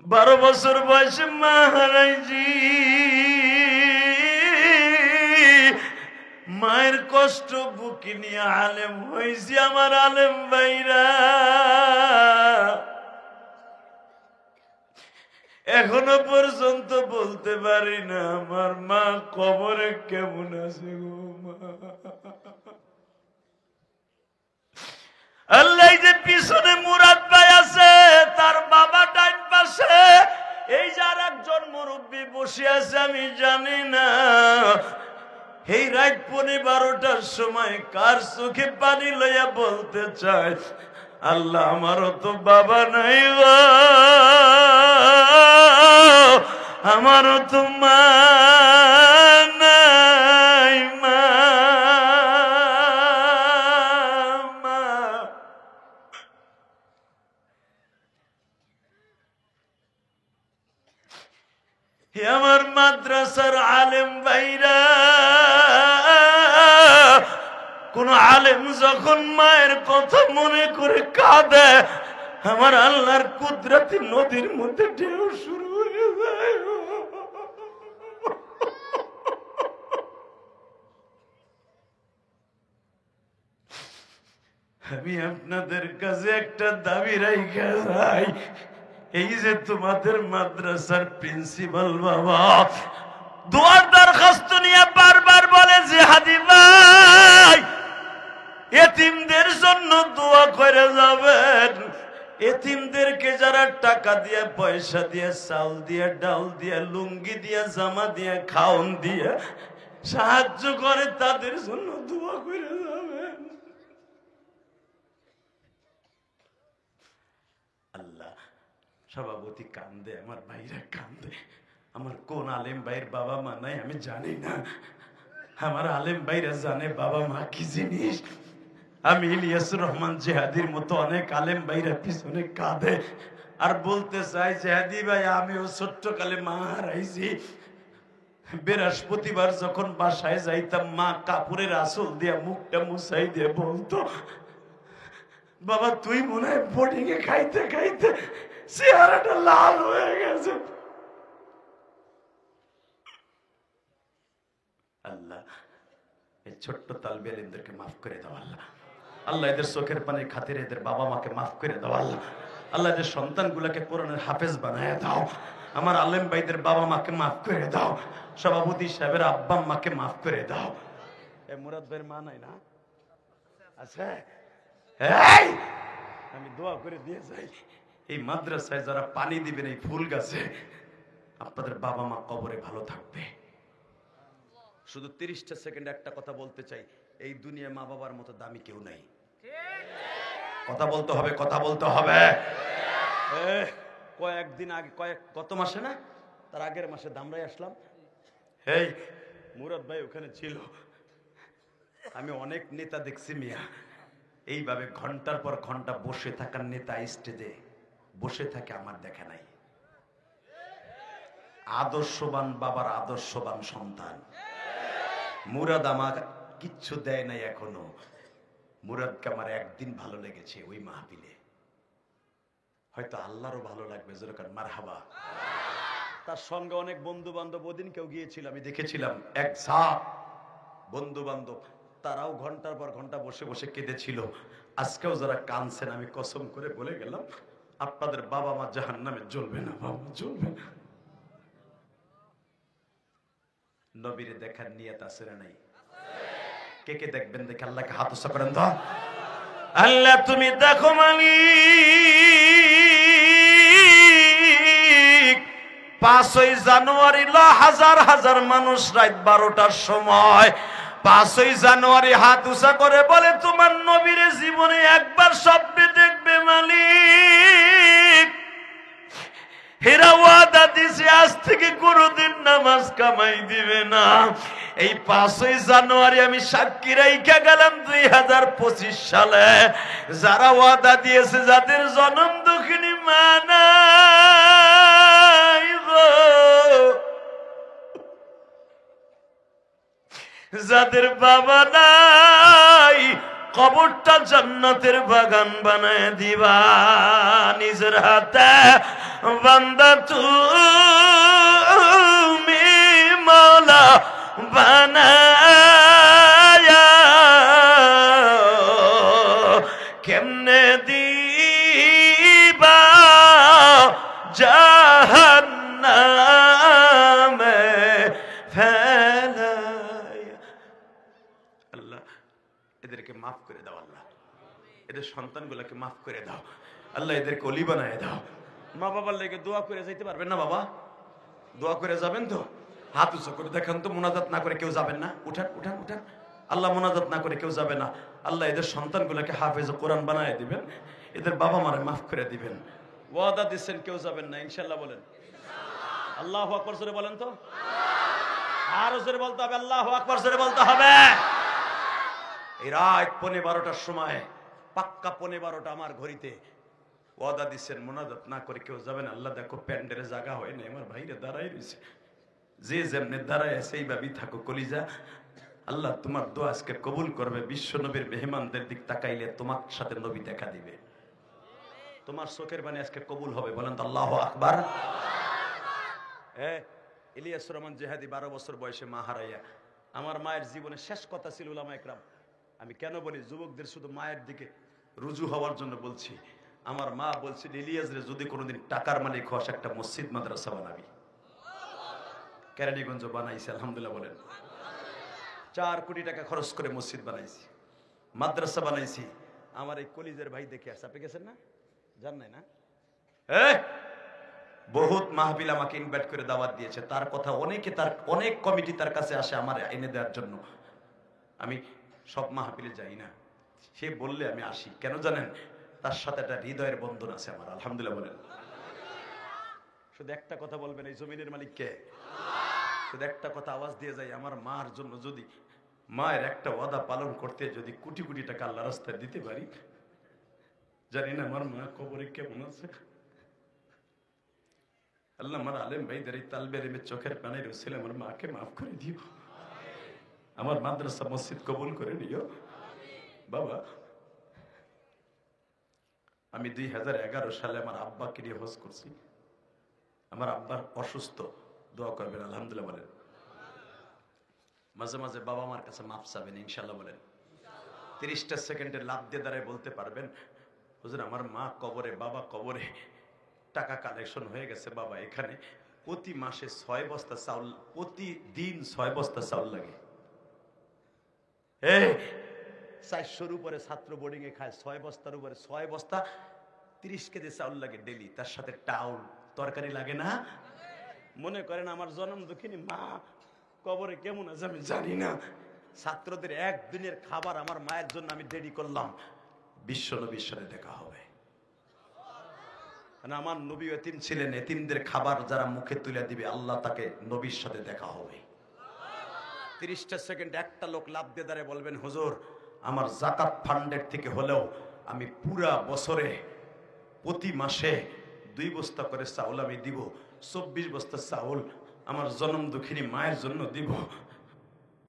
12 বছর বয়সে মা হারাইছি। মায়ের কষ্ট বুকে নিয়ে আলেম হয়েছি। আমার আলেম ভাইরা এখনো পর্যন্ত বলতে পারি না আমার মা কবরে কেমন আছে গো মা। আল্লাহ, যে পিছনে মুরাদ ভাই আছে, তার বাবা ডাইন পাশে, এই যার একজন মুরব্বী বসে আছে, আমি জানি না এই রাত 12টার সময় কার চোখে পানি লইয়া বলতে চায়, আল্লাহ আমারও তো বাবা নাই গো, আমারও তো মা নাই, মা। আমার মাদ্রাসার আলেম ভাইরা, কোন আলেম যখন মায়ের কথা মনে করে কাঁদে, আমার আল্লাহর কুদরতি নদীর মধ্যে ঢেউ শুরু হয়ে যায়। আমি আপনাদের কাছে একটা দাবি রাইখা যাই, এই যে তোমাদের মাদ্রাসার প্রিন্সিপাল বাবা দোয়ার দরখাস্ত নিয়ে বারবার বলে যে হাদি ভাই এতিমদের জন্য দোয়া করে যাবেন, এতিমদেরকে যারা টাকা দিয়ে পয়সা দিয়ে চাল দিয়ে ডাল দিয়ে লুঙ্গি দিয়ে জামা দিয়ে খাওন দিয়ে সাহায্য করে তাদের জন্য দোয়া করে যাবেন। আল্লাহ, সভাপতি কান্দে, আমার ভাইরা কান্দে, আমার কোন আলেম ভাইয়ের বাবা মা নাই আমি জানি না, আমার আলেম ভাইরা জানে বাবা মা কি জিনিস। আমি ইলিয়াসুর রহমান জেহাদির মতো অনেক আলেম ভাইরা পিছনে কাঁদে আর বলতে চাই, জেহাদি ভাই আমিও ছোট্টকালে মা হারাইছি। বৃহস্পতিবার যখন বাসায় যাইতাম মা কাপড়ের আঁচল দিয়ে মুখটা মুছাই দিয়ে বলতো, বাবা তুই মনে হয় বোর্ডিং এ খাইতে খাইতে চেহারাটা লাল হয়ে গেছে। আল্লাহ, এই ছোট্ট তালবে আলিমদেরকে মাফ করে দাও আল্লাহ। আল্লাহ, এদের চোখের পানির খাতিরে এদের বাবা মাকে মাফ করে দাও আল্লাহ। আল্লাহ, এদের সন্তানগুলোকে কোরআনের হাফেজ বানায় দাও। আমার আলেম ভাইদের বাবা মাকে মাফ করে দাও। সভাপতি সাহেবের আব্বা মাকে মাফ করে দাও। এই মুরাদ ভাইয়ের মা নাই না? আচ্ছা, আমি দোয়া করে দিয়ে যাই, এই মাদ্রাসায় যারা পানি দিবেন এই ফুল গাছে, আপনাদের বাবা মা কবরে ভালো থাকবে। শুধু 30টা সেকেন্ড একটা কথা বলতে চাই, এই দুনিয়া মা বাবার মতো দামি কেউ নাই। কথা বলতে হবে, কথা বলতে হবে। কয়েকদিন আগে গত মাসে না তার আগের মাসে দামরাই আসলাম, এই মুরাদ ভাই ওখানে ছিল। আমি অনেক নেতা দেখছি মিয়া, এইভাবে ঘন্টার পর ঘন্টা বসে থাকার নেতা স্টেজে বসে থাকে আমার দেখা নাই। আদর্শবান বাবার আদর্শবান সন্তান মুরাদ আমার কিচ্ছু দেয় নাই এখনো। মুরাদকে আমার একদিন ভালো লেগেছে ওই মাহফিলে, হয়তো আল্লাহরও ভালো লাগবে যেরকম মারহাবা। তার সঙ্গে অনেক বন্ধু বান্ধব, ওদিন কেউ গিয়েছিল আমি দেখেছিলাম, এক ঝাঁক বন্ধু বান্ধব, তারাও ঘন্টার পর ঘন্টা বসে বসে কেঁদেছিল। আজকেও যারা কাঁদছেন আমি কসম করে বলে গেলাম, আপনাদের বাবা মা জাহান্নামে জ্বলবে না, বাবা জ্বলবে না। নবীরে দেখার নিয়ত আছে না নাই? কে কে দেখবেন দেখে আল্লাহকে হাত উঁচা করেন তো। আল্লাহ তুমি দেখো মালিক, 5ই জানুয়ারি হাজার হাজার মানুষ রাত 12টার সময় 5ই জানুয়ারি হাত উঁচা করে বলে তোমার নবীর জীবনে একবার স্বপ্নে দেখবে মালিক। হেরা ওয়াদা দিছে আজ থেকে কোনদিন নামাজ কামাই দিবে না। এই 5ই জানুয়ারি আমি সাক্ষী রাইখা গেলাম 2025 সালে যারা ওয়াদা দিয়েছে, যাদের জনম দুঃখিনী মা নাই গো, যাদের বাবা নাই, কবরটা জান্নাতের বাগান বানায় দিবা নিজের হাতে। বান্দা তুমি মওলা বানায়া কেমনে দিবা জাহান্নামে ফেলায়া। আল্লাহ, এদেরকে মাফ করে দাও আল্লাহ, এদের সন্তানগুলোকে মাফ করে দাও আল্লাহ, এদেরকে অলি বানায় দাও। মা বাবার লেগে দোয়া করে যাইতে পারবেন না বাবা? দোয়া করে যাবেন তো? হাত উঁচু করে দেখান তো। মোনাজাত না করে কেউ যাবেন না? উঠান উঠান উঠান। আল্লাহ, মোনাজাত না করে কেউ যাবে না। আল্লাহ, এদের সন্তানগুলোকে হাফেজ কোরআন বানায় দিবেন, এদের বাবা মারে মাফ করে দিবেন। ওয়াদা দিচ্ছেন কেউ যাবেন না, ইনশাল্লাহ বলেন। আল্লাহু আকবার জোরে বলেন তো। আরো জোরে বলতে হবে, আল্লাহু আকবার জোরে বলতে হবে। এই রাত 12:15টার সময়, পাক্কা 12:15 আমার ঘড়িতে ওয়াদা দিচ্ছেন মোনাজাত না করে কেউ যাবেন। আল্লাহ দেখো প্যান্ডেলে জায়গা হয় না, আমার ভাইরা দাঁড়াই রয়েছে, যে যেমনি দাঁড়ায় সেইভাবেই থাকো কলিজা। আল্লাহ তোমার দোয়া আজকে কবুল করবে। বিশ্ব নবীর মেহমানদের দিক তাকাইলে তোমার সাথে নবী দেখা দিবে, তোমার চোখের বাণী আজকে কবুল হবে। বলেন তো আল্লাহু আকবার। ইলিয়াসুর রহমান জেহাদি 12 বছর বয়সে মা হারাইয়া, আমার মায়ের জীবনের শেষ কথা ছিল উলামা একরাম। আমি কেন বলি, যুবকদের শুধু মায়ের দিকে রুজু হওয়ার জন্য বলছি। আমার মা বলছে ইলিয়াস রে যদি কোনোদিন টাকার মালিক হস একটা মসজিদ মাদ্রাসা বানাবি। কেরানীগঞ্জ বানাইছে আলহামদুলিল্লাহ বলেন। 4 কোটি টাকা খরচ করে মসজিদ বানাইছি, মাদ্রাসা বানাইছি। আমার এই কলিজের ভাই দেখে আসছে, আপনি গেছেন না? জান নাই না? বহুত মাহফিল আমাকে ইনভাইট করে দাওয়াত দিয়েছে, তার কথা অনেক কমিটি তার কাছে আসে আমার এনে দেওয়ার জন্য। আমি সব মাহফিলে যাই না, সে বললে আমি আসি। কেন জানেন? তার সাথে একটা হৃদয়ের বন্ধন আছে আমার, আলহামদুলিল্লাহ বলেন। শুধু একটা কথা বলবেন, এই জমিনের মালিক কে? শুধু একটা কথা আওয়াজ দিয়ে যাই, আমার মার জন্য যদি মায়ের একটা ওয়াদা পালন করতে যদি কোটি কোটি টাকা আল্লাহ রাস্তায় দিতে পারি, জানি না আমার মা কবরে কেমন আছে। আল্লাহ আমার আলেম ভাইদের এই তালবে এলেমের চোখের পানি রসিলে আমার মাকে মাফ করে দিও, আমার মাদ্রাসা মসজিদ কবুল করে নিও বাবা। আমি 2011 সালে আমার আব্বাকে নিয়ে হজ করছি। আমার আব্বার অসুস্থ, দোয়া করবেন আলহামদুলিল্লাহ বলেন। মাঝে মাঝে বাবা মার কাছে মাফ চাবেন ইনশাল্লাহ বলেন। 30টা সেকেন্ডের লাভ দিয়ে দাঁড়ায় বলতে পারবেন, হুজুর আমার মা কবরে, বাবা কবরে, টাকা কালেকশন হয়ে গেছে বাবা, এখানে প্রতি মাসে 6 বস্তা চাউল, প্রতিদিন 6 বস্তা চাউল লাগে। 400-র উপরে ছাত্র বোর্ডিং এ খায়, 6 বস্তার উপরে 6 বস্তা 30 কেজি চাউল লাগে ডেলি, তার সাথে টাউল তরকারি লাগে না? মনে করেন আমার জন্ম দুঃখিনী মা কবরে কেমন আছে আমি জানি না, ছাত্রদের একদিনের খাবার আমার মায়ের জন্য আমি রেডি করলাম, বিশ্ব নবীর সাথে দেখা হবে। আমার নবী এতিম ছিলেন, এতিমদের খাবার যারা মুখে তুলে দিবে আল্লাহ তাকে নবীর সাথে দেখা হবে। 30টা সেকেন্ড একটা লোক লাভ দিয়ে দাঁড়িয়ে বলবেন, হুজুর আমার জাকাত ফান্ডের থেকে হলেও আমি পুরা বছরে প্রতি মাসে 2 বস্তা করে চাউল আমি দিব, 24 বস্তা চাউল আমার জনম দুঃখিনী মায়ের জন্য দিব।